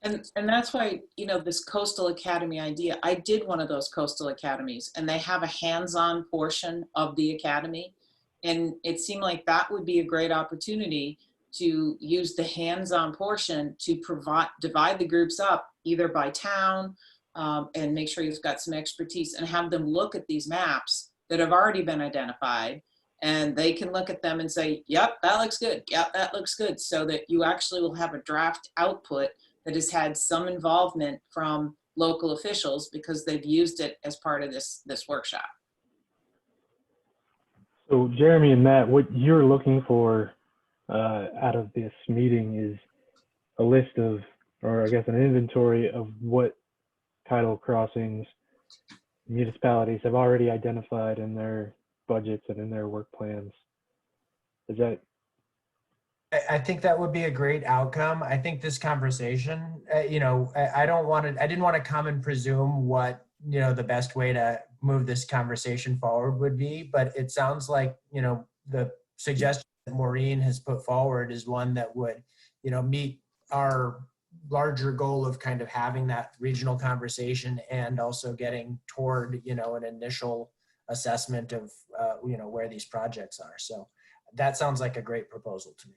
And that's why, this coastal academy idea, I did one of those coastal academies, and they have a hands-on portion of the academy. And it seemed like that would be a great opportunity to use the hands-on portion to divide the groups up either by town and make sure you've got some expertise, and have them look at these maps that have already been identified, and they can look at them and say, yep, that looks good. Yep, that looks good. So that you actually will have a draft output that has had some involvement from local officials because they've used it as part of this workshop. So Jeremy and Matt, what you're looking for out of this meeting is a list of, or I guess an inventory of what tidal crossings municipalities have already identified in their budgets and in their work plans. Is that? I think that would be a great outcome. I think this conversation, you know, I didn't want to come and presume what, you know, the best way to move this conversation forward would be, but it sounds like, you know, the suggestion that Maureen has put forward is one that would, you know, meet our larger goal of kind of having that regional conversation and also getting toward, you know, an initial assessment of, you know, where these projects are. So that sounds like a great proposal to me.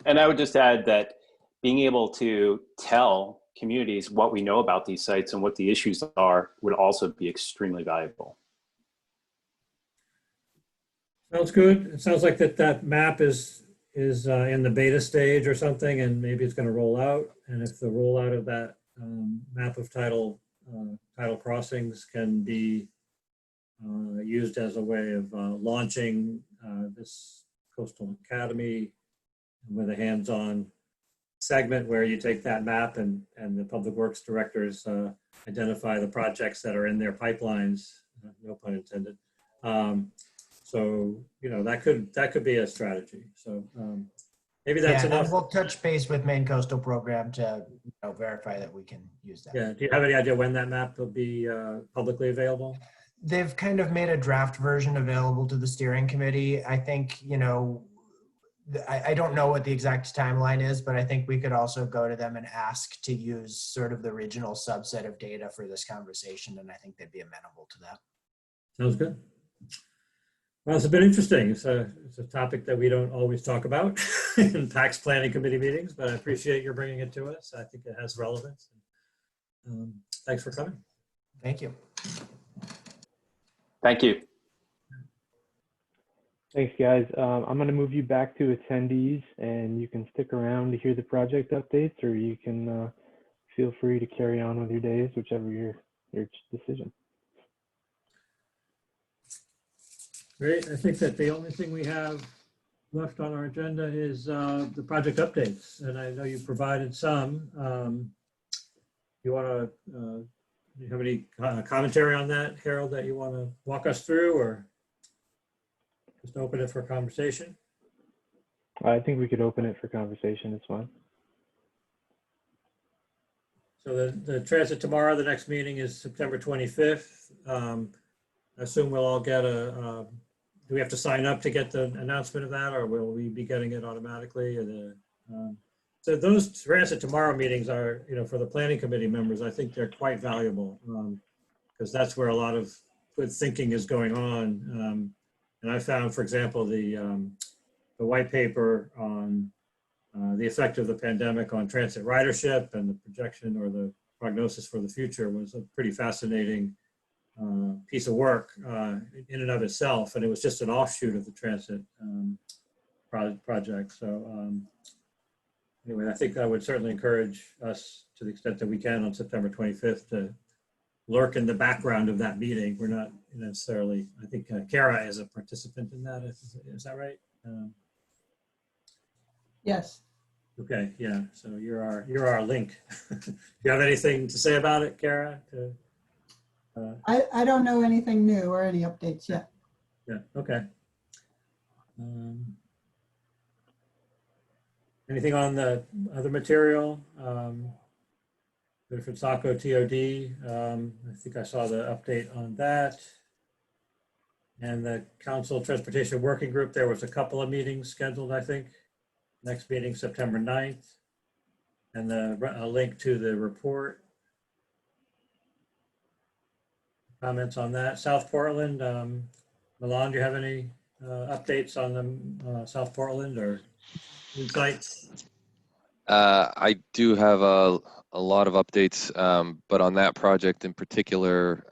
And I would just add that being able to tell communities what we know about these sites and what the issues are would also be extremely valuable. Sounds good. It sounds like that map is in the beta stage or something, and maybe it's going to roll out. And if the rollout of that map of tidal crossings can be used as a way of launching this Coastal Academy with a hands-on segment where you take that map and the public works directors identify the projects that are in their pipelines, no pun intended. So, you know, that could be a strategy. So maybe that's enough. And we'll touch base with Maine Coastal Program to, you know, verify that we can use that. Yeah. Do you have any idea when that map will be publicly available? They've kind of made a draft version available to the steering committee. I think, you know, I don't know what the exact timeline is, but I think we could also go to them and ask to use sort of the original subset of data for this conversation. And I think they'd be amenable to that. Sounds good. Well, it's been interesting. It's a topic that we don't always talk about in PACTS Planning Committee meetings, but I appreciate your bringing it to us. I think it has relevance. Thanks for coming. Thank you. Thank you. Thanks, guys. I'm going to move you back to attendees, and you can stick around to hear the project updates, or you can feel free to carry on with your days, whichever your decision. Great. I think that the only thing we have left on our agenda is the project updates, and I know you provided some. You want to? Do you have any commentary on that, Harold, that you want to walk us through, or just open it for conversation? I think we could open it for conversation. It's fine. So the transit tomorrow, the next meeting is September 25th. I assume we'll all get do we have to sign up to get the announcement of that, or will we be getting it automatically? Or so those transit tomorrow meetings are, you know, for the planning committee members, I think they're quite valuable because that's where a lot of good thinking is going on. And I found, for example, the white paper on the effect of the pandemic on transit ridership and the projection or the prognosis for the future was a pretty fascinating piece of work in and of itself. And it was just an offshoot of the transit project. So anyway, I think I would certainly encourage us to the extent that we can on September 25th to lurk in the background of that meeting. We're not necessarily, I think Kara is a participant in that. Is that right? Yes. Okay, yeah, so you're our link. Do you have anything to say about it, Kara? I don't know anything new or any updates yet. Yeah, okay. Anything on the other material? If it's SACO TOD, I think I saw the update on that. And the Council Transportation Working Group, there was a couple of meetings scheduled, I think. Next meeting, September 9th. And a link to the report. Comments on that. South Portland, Milan, do you have any updates on the South Portland or insights? I do have a lot of updates, but on that project in particular,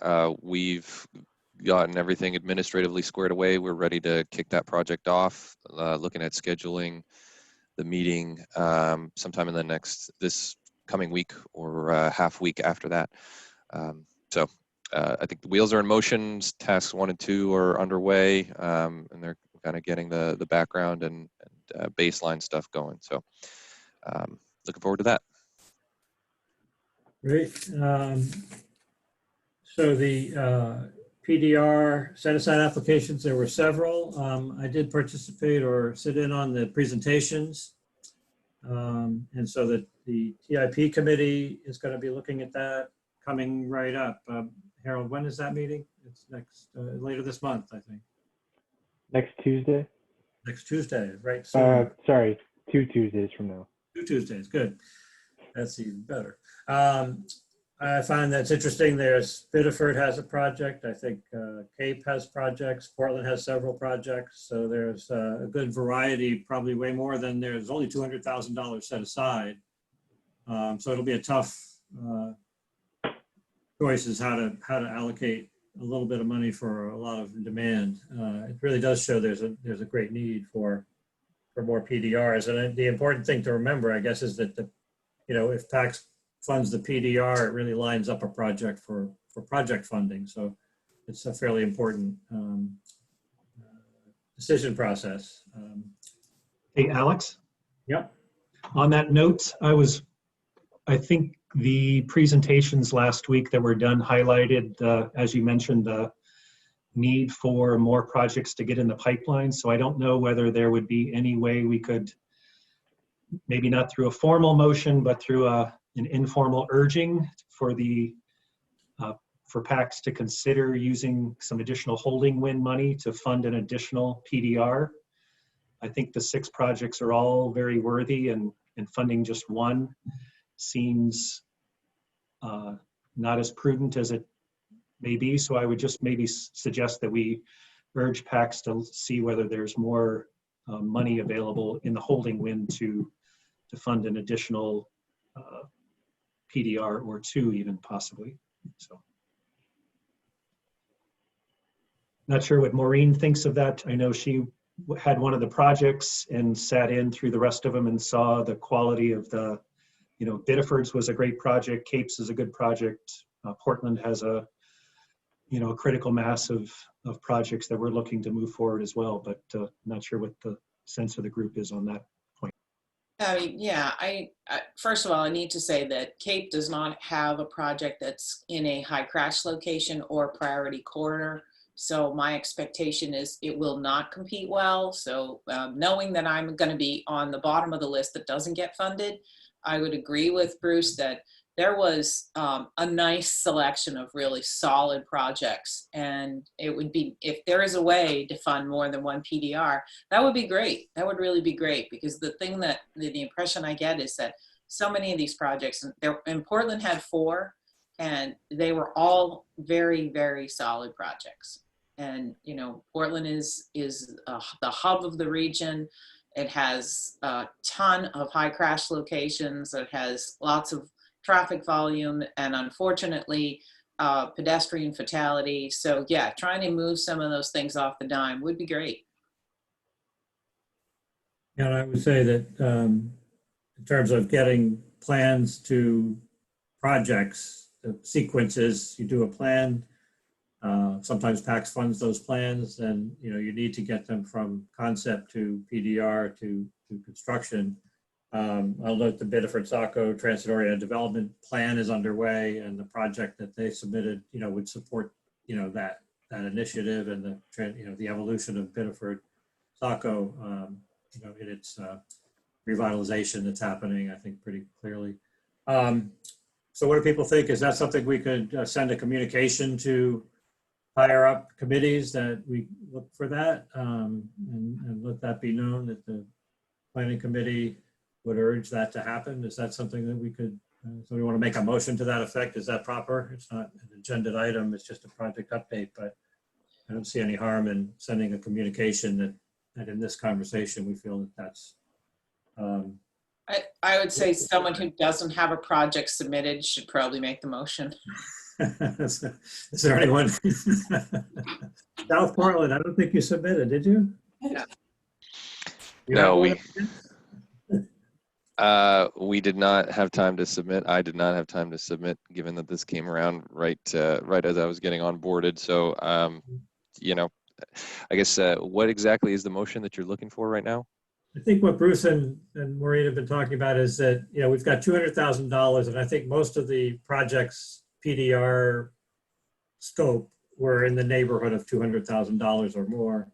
we've gotten everything administratively squared away. We're ready to kick that project off, looking at scheduling the meeting sometime in this coming week or half week after that. So I think the wheels are in motion. Tasks 1 and 2 are underway, and they're kind of getting the background and baseline stuff going. So looking forward to that. Great. So the PDR set-aside applications, there were several. I did participate or sit in on the presentations. And so that the TIP committee is going to be looking at that coming right up. Harold, when is that meeting? It's next, later this month, I think. Next Tuesday? Next Tuesday, right? So Sorry, 2 Tuesdays from now. 2 Tuesdays, good. That's even better. I find that's interesting. There's Biddeford has a project. I think Cape has projects. Portland has several projects. So there's a good variety, probably way more than there's only $200,000 set aside. So it'll be a tough choice is how to allocate a little bit of money for a lot of demand. It really does show there's a great need for more PDRs. And the important thing to remember, I guess, is that if PACTS funds the PDR, it really lines up a project for project funding. So it's a fairly important decision process. Hey, Alex, Yep. on that note, I think the presentations last week that were done highlighted, as you mentioned, the need for more projects to get in the pipeline. So I don't know whether there would be any way we could, maybe not through a formal motion, but through an informal urging for for PACTS to consider using some additional holding wind money to fund an additional PDR. I think the 6 projects are all very worthy, and funding just one seems not as prudent as it may be. So I would just maybe suggest that we urge PACTS to see whether there's more money available in the holding wind to fund an additional PDR or 2 even possibly. So not sure what Maureen thinks of that. I know she had one of the projects and sat in through the rest of them and saw the quality of the, Biddeford's was a great project. Capes is a good project. Portland has a critical mass of projects that we're looking to move forward as well, but not sure what the sense of the group is on that point. I mean, yeah, I first of all, I need to say that Cape does not have a project that's in a high crash location or priority corridor. So my expectation is it will not compete well. So knowing that I'm going to be on the bottom of the list that doesn't get funded, I would agree with Bruce that there was a nice selection of really solid projects. And it would be, if there is a way to fund more than one PDR, that would be great. That would really be great, because the thing that the impression I get is that so many of these projects, and Portland had 4, and they were all very, very solid projects. And, Portland is the hub of the region. It has a ton of high crash locations. It has lots of traffic volume and, unfortunately, pedestrian fatality. So yeah, trying to move some of those things off the dime would be great. And I would say that in terms of getting plans to projects, the sequences, you do a plan. Sometimes PACTS funds those plans, and you need to get them from concept to PDR to construction. I'll note the Biddeford Saco Transit-Oriented Development Plan is underway, and the project that they submitted, would support, that initiative and the evolution of Biddeford Saco, in its revitalization that's happening, I think, pretty clearly. So what do people think? Is that something we could send a communication to higher up committees that we look for that, and let that be known that the planning committee would urge that to happen? Is that something that we could, so we want to make a motion to that effect? Is that proper? It's not an agenda item, it's just a project update, but I don't see any harm in sending a communication that in this conversation, we feel that that's. I would say someone who doesn't have a project submitted should probably make the motion. Is there anyone? South Portland, I don't think you submitted, did you? Yeah. No, We did not have time to submit. I did not have time to submit, given that this came around right as I was getting onboarded. So, you know, I guess what exactly is the motion that you're looking for right now? I think what Bruce and Maureen have been talking about is that, you know, we've got $200,000, and I think most of the projects PDR scope were in the neighborhood of $200,000 or more.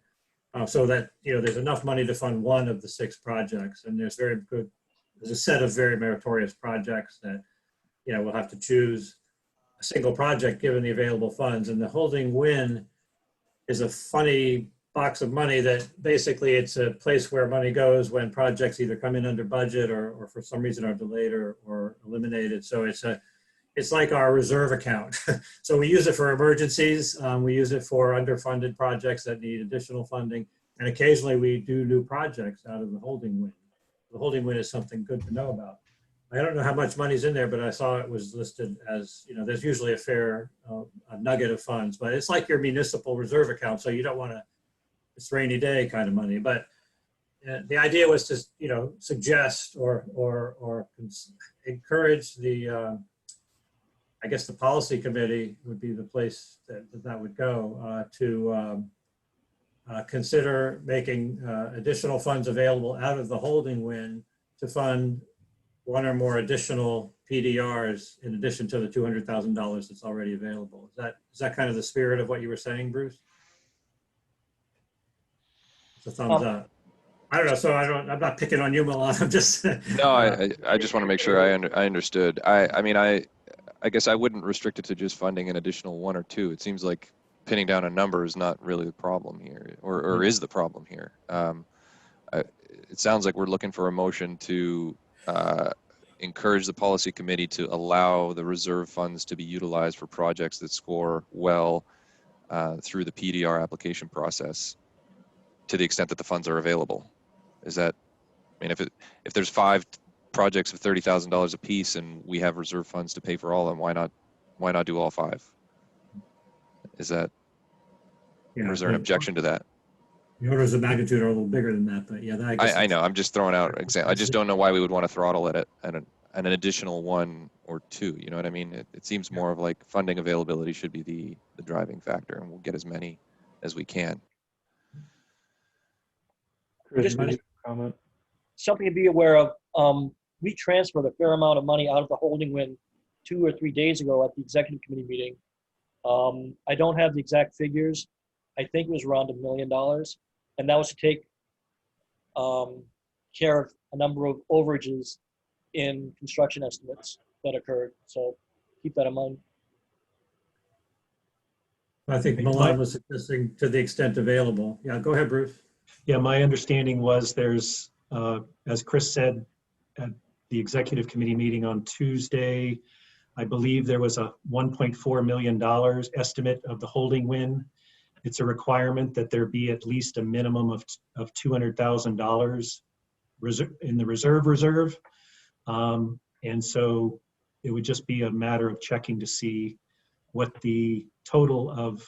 So that, you know, there's enough money to fund one of the 6 projects, and there's a set of very meritorious projects that, you know, we'll have to choose a single project given the available funds. And the holding win is a funny box of money that basically it's a place where money goes when projects either come in under budget or for some reason are delayed or eliminated. So it's like our reserve account. So we use it for emergencies. We use it for underfunded projects that need additional funding. And occasionally we do new projects out of the holding win. The holding win is something good to know about. I don't know how much money's in there, but I saw it was listed as, you know, there's usually a fair a nugget of funds, but it's like your municipal reserve account. So you don't want to, it's rainy day kind of money. But the idea was to, you know, suggest or encourage the, I guess the policy committee would be the place that would go to consider making additional funds available out of the holding win to fund one or more additional PDRs in addition to the $200,000 that's already available. Is that kind of the spirit of what you were saying, Bruce? It's a thumbs up. I don't know. So I'm not picking on you, Milan. I'm just. No, I just want to make sure I understood. I mean, I guess I wouldn't restrict it to just funding an additional 1 or 2. It seems like pinning down a number is not really the problem here, or is the problem here. It sounds like we're looking for a motion to encourage the policy committee to allow the reserve funds to be utilized for projects that score well through the PDR application process, to the extent that the funds are available. Is that, I mean, if there's 5 projects of $30,000 a piece and we have reserve funds to pay for all of them, why not do all 5? Is that, or is there an objection to that? The orders of magnitude are a little bigger than that, but yeah, I know. I'm just throwing out example. I just don't know why we would want to throttle it at an additional 1 or 2. You know what I mean? It seems more of like funding availability should be the driving factor, and we'll get as many as we can. Chris, comment? Something to be aware of. We transferred a fair amount of money out of the holding win 2 or 3 days ago at the executive committee meeting. I don't have the exact figures. I think it was around $1 million. And that was to take care of a number of overages in construction estimates that occurred. So keep that in mind. I think Milan was suggesting to the extent available. Yeah, go ahead, Bruce. Yeah, my understanding was there's, as Chris said, at the executive committee meeting on Tuesday, I believe there was a $1.4 million estimate of the holding win. It's a requirement that there be at least a minimum of $200,000 in the reserve. And so it would just be a matter of checking to see what the total of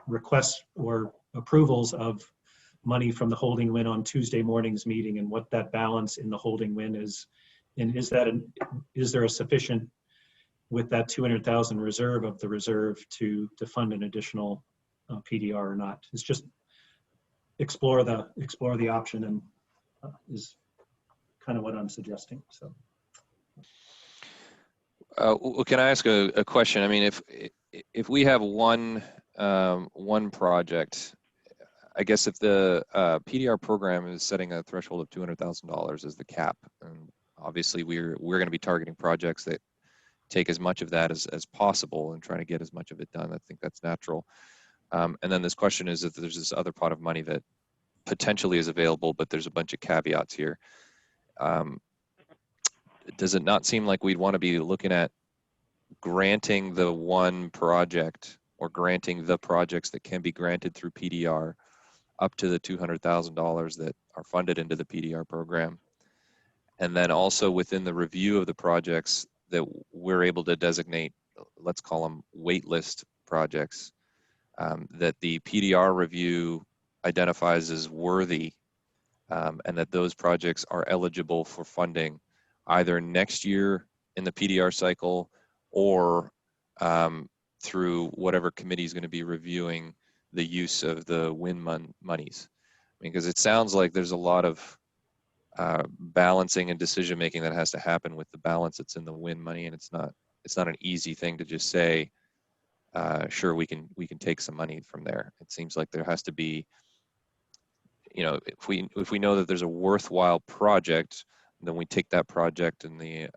requests or approvals of money from the holding win on Tuesday morning's meeting, and what that balance in the holding win is. And is there a sufficient, with that 200,000 reserve of the reserve to fund an additional PDR or not? It's just explore the option, and is kind of what I'm suggesting. So. Well, can I ask a question? I mean, if we have one project, I guess if the PDR program is setting a threshold of $200,000 as the cap, and obviously we're going to be targeting projects that take as much of that as possible and trying to get as much of it done. I think that's natural. And then this question is if there's this other pot of money that potentially is available, but there's a bunch of caveats here. Does it not seem like we'd want to be looking at granting the one project, or granting the projects that can be granted through PDR up to the $200,000 that are funded into the PDR program? And then also within the review of the projects that we're able to designate, let's call them waitlist projects, that the PDR review identifies as worthy and that those projects are eligible for funding either next year in the PDR cycle or through whatever committee is going to be reviewing the use of the WIN monies. Because it sounds like there's a lot of balancing and decision making that has to happen with the balance that's in the WIN money, and it's not an easy thing to just say, sure, we can take some money from there. It seems like there has to be, if we know that there's a worthwhile project, then we take that project and the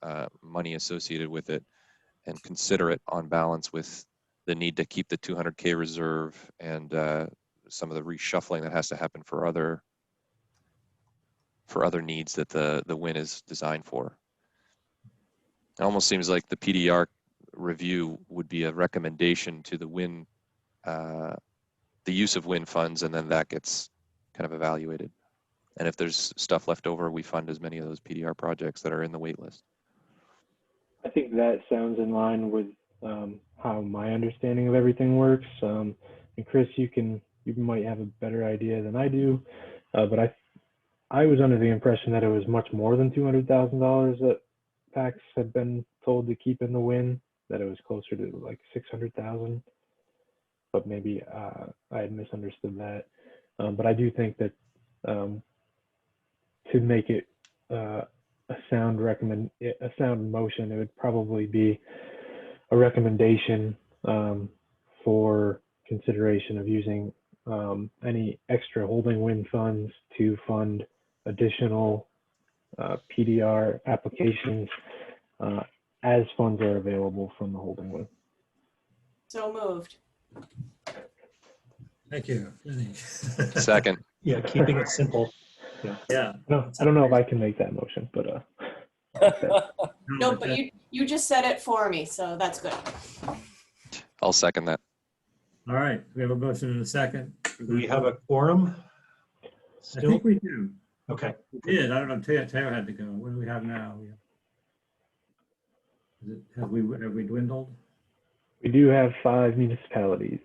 money associated with it and consider it on balance with the need to keep the 200K reserve and some of the reshuffling that has to happen for other needs that the WIN is designed for. It almost seems like the PDR review would be a recommendation to the WIN, the use of WIN funds, and then that gets kind of evaluated. And if there's stuff left over, we fund as many of those PDR projects that are in the wait list. I think that sounds in line with how my understanding of everything works. And Chris, you might have a better idea than I do, but I was under the impression that it was much more than $200,000 that PACTS had been told to keep in the WIN, that it was closer to like 600,000, but maybe I had misunderstood that. But I do think that to make it a sound motion, it would probably be a recommendation for consideration of using any extra holding WIN funds to fund additional PDR applications as funds are available from the holding WIN. So moved. Thank you. Second. Yeah, keeping it simple. Yeah. No, I don't know if I can make that motion, but No, but you just said it for me, so that's good. I'll second that. All right, we have a motion and a second. Do we have a quorum? I Still? think we do. Okay. We did. I don't know. Tara had to go. What do we have now? Have we dwindled? we do have 5 municipalities.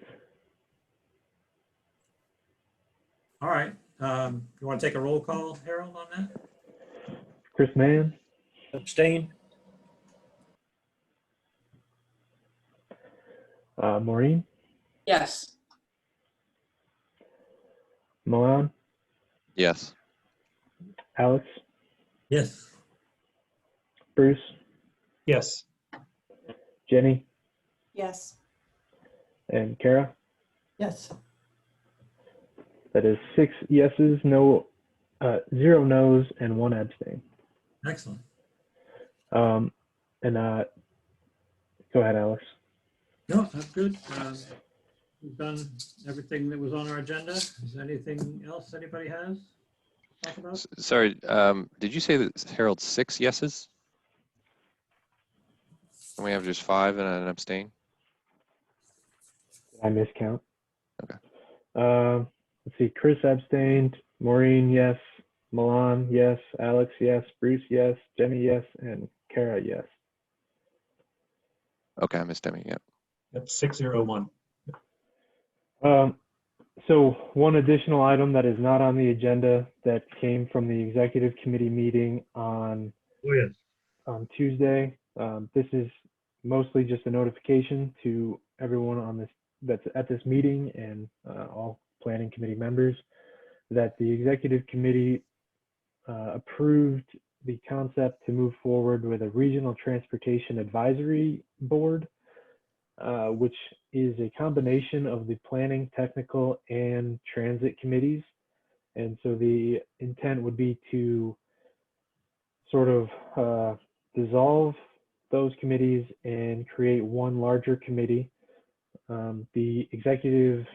All right. You want to take a roll call, Harold, on that? Chris Mann, Abstain? Maureen, Yes. Milan, Yes. Alex, Yes. Bruce, Yes. Jenny, Yes. and Kara. Yes. That is 6 yeses, 0 no's, and 1 abstain. Excellent. Go ahead, Alex. No, that's good. We've done everything that was on our agenda. Is there anything else anybody has to talk about? Sorry, did you say that Harold 6 yeses? And we have just 5 and an abstain? Did I miscount? Okay. Let's see. Chris abstained. Maureen, yes. Milan, yes. Alex, yes. Bruce, yes. Jenny, yes. And Kara, yes. Okay, I missed Demi. Yeah. Yep, 601. So one additional item that is not on the agenda that came from the executive committee meeting on Tuesday. This is mostly just a notification to everyone on this that's at this meeting and all planning committee members that the executive committee approved the concept to move forward with a regional transportation advisory board, which is a combination of the planning, technical, and transit committees. And so the intent would be to sort of dissolve those committees and create one larger committee. The executive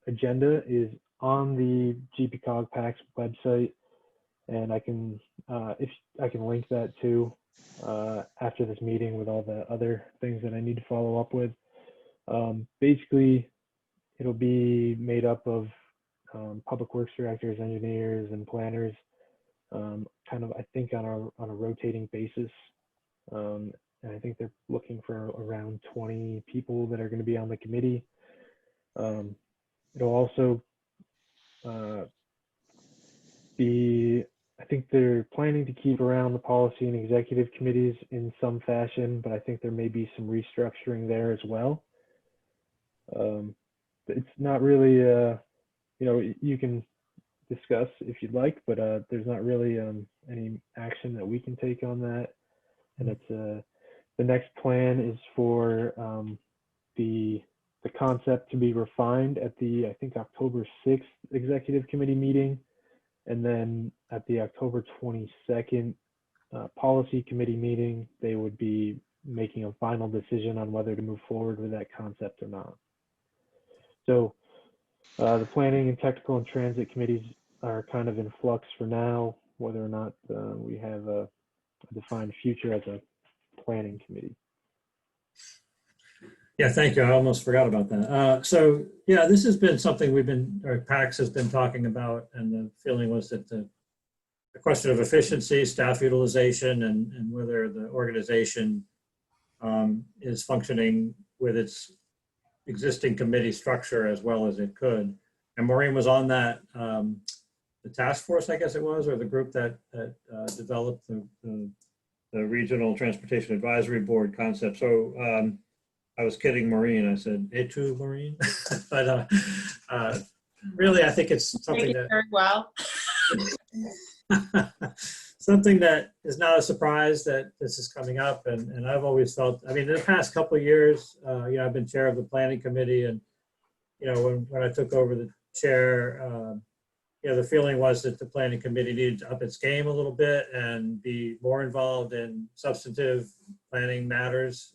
agenda is on the GPCOG PACTS website, and I can link that too after this meeting with all the other things that I need to follow up with. Basically, it'll be made up of public works directors, engineers, and planners, kind of I think on a rotating basis. And I think they're looking for around 20 people that are going to be on the committee. It'll also I think they're planning to keep around the policy and executive committees in some fashion, but I think there may be some restructuring there as well. But it's not really, you can discuss if you'd like, but there's not really any action that we can take on that. And it's the next plan is for the concept to be refined at the, I think, October 6th executive committee meeting. And then at the October 22nd policy committee meeting, they would be making a final decision on whether to move forward with that concept or not. So the planning and technical and transit committees are kind of in flux for now, whether or not we have a defined future as a planning committee. Yeah, thank you. I almost forgot about that. So yeah, this has been something PACTS has been talking about, and the feeling was that the question of efficiency, staff utilization, and whether the organization is functioning with its existing committee structure as well as it could. And Maureen was on that, the task force, I guess it was, or the group that developed the Regional Transportation Advisory Board concept. So I was kidding Maureen. I said, "Et tu, Maureen?" But really, I think it's something that very well. something that is not a surprise that this is coming up. And I've always felt, I mean, in the past couple of years, I've been chair of the planning committee, and when I took over the chair, the feeling was that the planning committee needed to up its game a little bit and be more involved in substantive planning matters.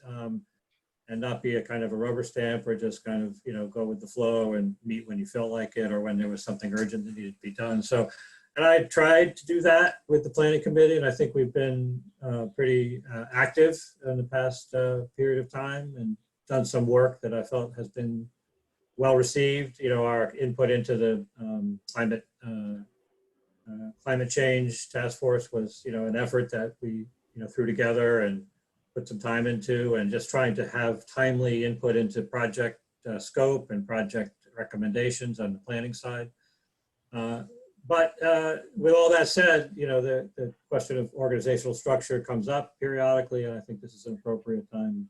And not be a kind of a rubber stamp or just kind of, go with the flow and meet when you felt like it or when there was something urgent that needed to be done. So, and I tried to do that with the planning committee, and I think we've been pretty active in the past period of time and done some work that I felt has been well received. Our input into the climate change task force was, an effort that we, threw together and put some time into, and just trying to have timely input into project scope and project recommendations on the planning side. But with all that said, the question of organizational structure comes up periodically, and I think this is an appropriate time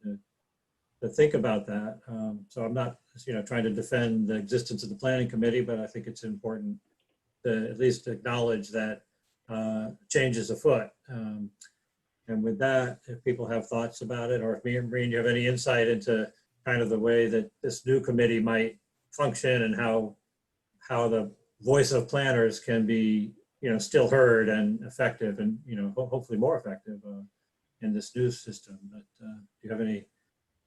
to think about that. So I'm not, trying to defend the existence of the planning committee, but I think it's important to at least acknowledge that change is afoot. And with that, if people have thoughts about it, or if Maureen, you have any insight into kind of the way that this new committee might function and how the voice of planners can be, still heard and effective and, hopefully more effective in this new system. But do you have any?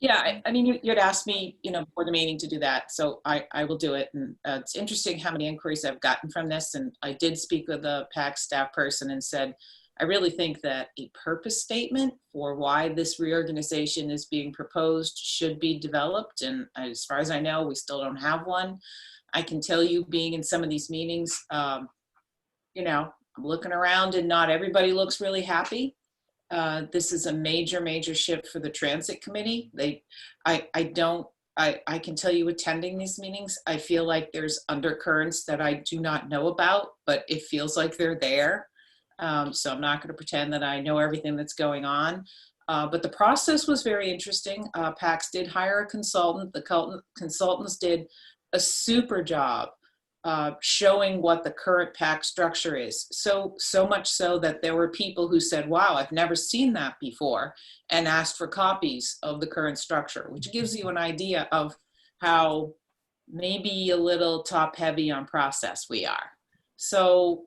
Yeah, I mean, you'd asked me, for the meeting to do that, so I will do it. And it's interesting how many inquiries I've gotten from this. And I did speak with a PAC staff person and said, I really think that a purpose statement for why this reorganization is being proposed should be developed. And as far as I know, we still don't have one. I can tell you, being in some of these meetings, I'm looking around and not everybody looks really happy. This is a major shift for the transit committee. I can tell you, attending these meetings, I feel like there's undercurrents that I do not know about, but it feels like they're there. So I'm not going to pretend that I know everything that's going on. But the process was very interesting. PACTS did hire a consultant. The consultants did a super job showing what the current PACTS structure is. So much so that there were people who said, wow, I've never seen that before, and asked for copies of the current structure, which gives you an idea of how maybe a little top heavy on process we are. So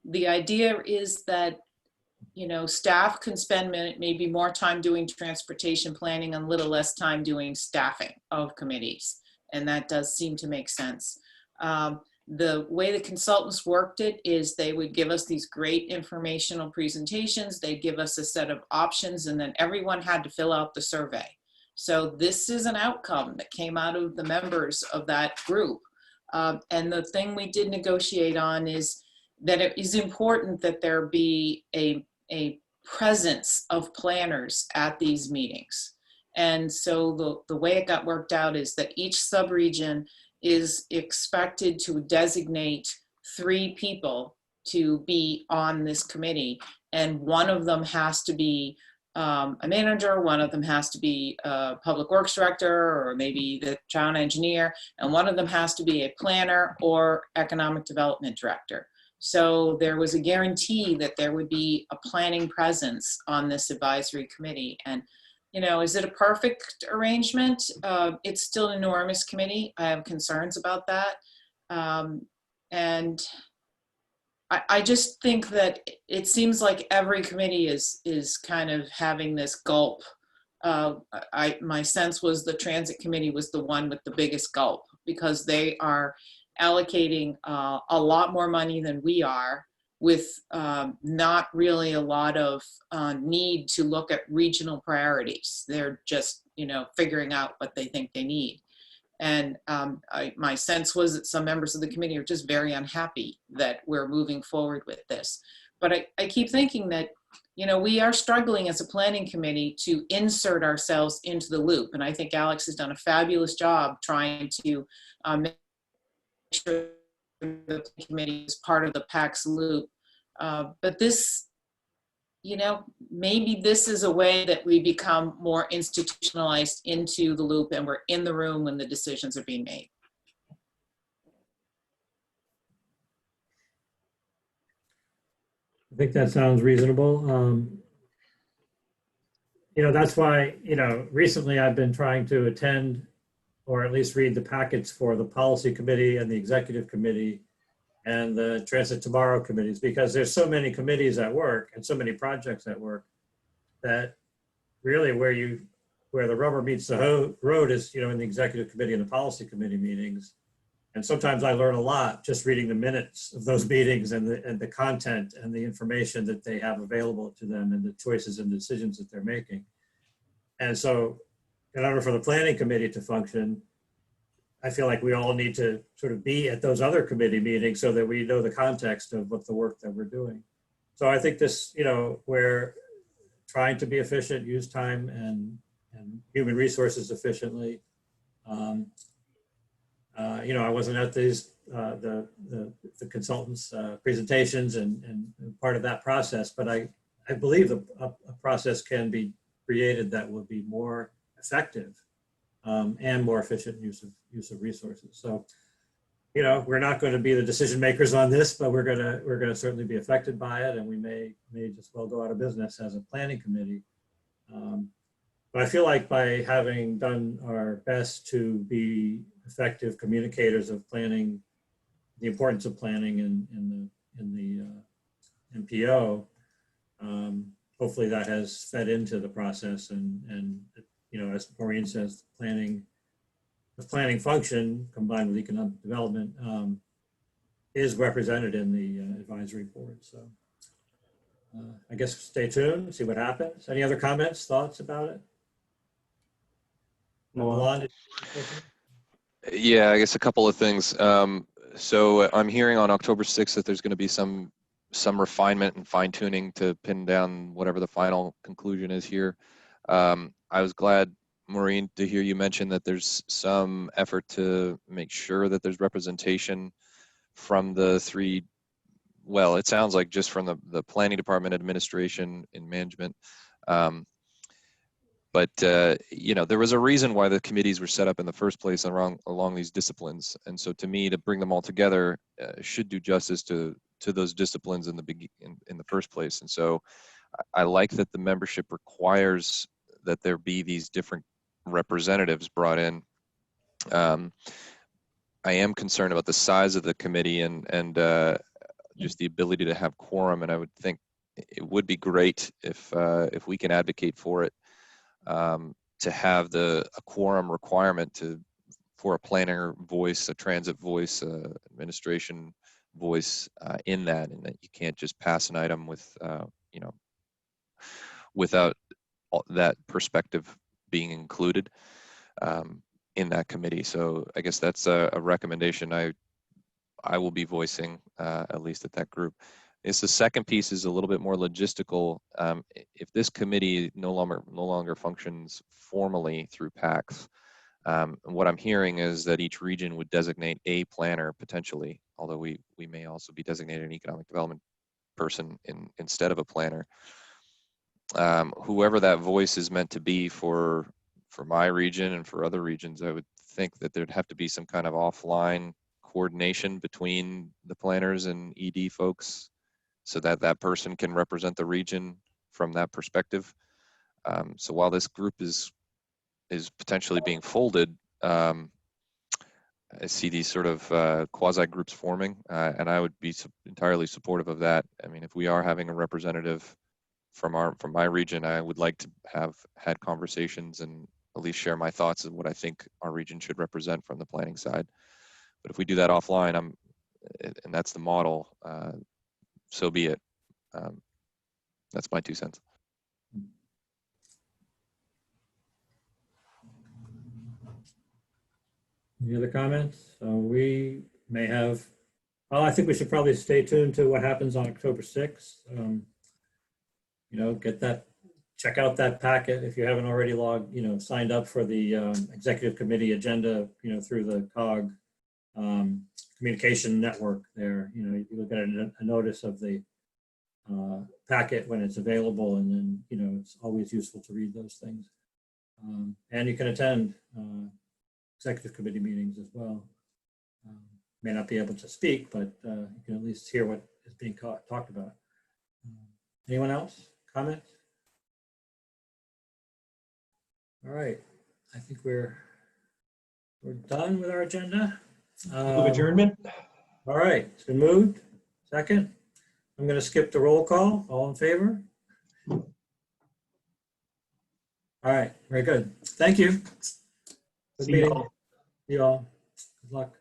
the idea is that, staff can spend maybe more time doing transportation planning and a little less time doing staffing of committees. And that does seem to make sense. The way the consultants worked it is they would give us these great informational presentations. They'd give us a set of options, and then everyone had to fill out the survey. So this is an outcome that came out of the members of that group. And the thing we did negotiate on is that it is important that there be a presence of planners at these meetings. And so the way it got worked out is that each subregion is expected to designate 3 people to be on this committee. And one of them has to be a manager, one of them has to be a public works director, or maybe the town engineer, and one of them has to be a planner or economic development director. So there was a guarantee that there would be a planning presence on this advisory committee. And, you know, is it a perfect arrangement? It's still an enormous committee. I have concerns about that. And I just think that it seems like every committee is kind of having this gulp. My sense was the transit committee was the one with the biggest gulp, because they are allocating a lot more money than we are, with not really a lot of need to look at regional priorities. They're just, you know, figuring out what they think they need. And my sense was that some members of the committee are just very unhappy that we're moving forward with this. But I keep thinking that, you know, we are struggling as a planning committee to insert ourselves into the loop. And I think Alex has done a fabulous job trying to make sure the committee is part of the PACTS loop. But this, you know, maybe this is a way that we become more institutionalized into the loop, and we're in the room when the decisions are being made. I think that sounds reasonable. You know, that's why, you know, recently I've been trying to attend, or at least read the packets for the policy committee and the executive committee and the Transit Tomorrow committees, because there's so many committees at work and so many projects at work that really where the rubber meets the road is, you know, in the executive committee and the policy committee meetings. And sometimes I learn a lot just reading the minutes of those meetings and the content and the information that they have available to them and the choices and decisions that they're making. And so in order for the planning committee to function, I feel like we all need to sort of be at those other committee meetings so that we know the context of what the work that we're doing. So I think this, you know, we're trying to be efficient, use time and human resources efficiently. You know, I wasn't at these the consultants' presentations and part of that process, but I believe a process can be created that will be more effective and more efficient use of resources. So, you know, we're not going to be the decision makers on this, but we're gonna certainly be affected by it, and we may just well go out of business as a planning committee. But I feel like by having done our best to be effective communicators of planning, the importance of planning in the MPO, hopefully that has fed into the process, and you know, as Maureen says, the planning function combined with economic development is represented in the advisory board. So I guess stay tuned, see what happens. Any other comments, thoughts about it? Milan? Yeah, I guess a couple of things. So I'm hearing on October 6th that there's going to be some refinement and fine tuning to pin down whatever the final conclusion is here. I was glad, Maureen, to hear you mention that there's some effort to make sure that there's representation from the three, well, it sounds like just from the planning department, administration, and management. But you know, there was a reason why the committees were set up in the first place along these disciplines. And so to me, to bring them all together should do justice to those disciplines in the first place. And so I like that the membership requires that there be these different representatives brought in. I am concerned about the size of the committee and just the ability to have quorum. And I would think it would be great if we can advocate for it, to have a quorum requirement for a planner voice, a transit voice, administration voice in that, and that you can't just pass an item with you know, without that perspective being included in that committee. So I guess that's a recommendation I will be voicing, at least at that group. It's the second piece is a little bit more logistical. If this committee no longer functions formally through PACTS, what I'm hearing is that each region would designate a planner potentially although we may also be designated an economic development person instead of a planner. Whoever that voice is meant to be for my region and for other regions, I would think that there'd have to be some kind of offline coordination between the planners and ED folks so that that person can represent the region from that perspective. So while this group is potentially being folded, I see these sort of quasi groups forming, and I would be entirely supportive of that. I mean, if we are having a representative from my region, I would like to have had conversations and at least share my thoughts of what I think our region should represent from the planning side. But if we do that offline, and that's the model, so be it. That's my 2 cents. Any other comments? So we may have, well, I think we should probably stay tuned to what happens on October 6th. You know, check out that packet if you haven't already signed up for the executive committee agenda, through the COG communication network there. You look at a notice of the packet when it's available, and then, it's always useful to read those things. And you can attend executive committee meetings as well. May not be able to speak, but you can at least hear what is being talked about. Anyone else? Comments? All right, I think we're done with our agenda. Move adjournment. All right, it's been moved. Second. I'm going to skip the roll call. All in favor? All right, very good. Thank you. Good See you meeting. all. See you all. Good luck.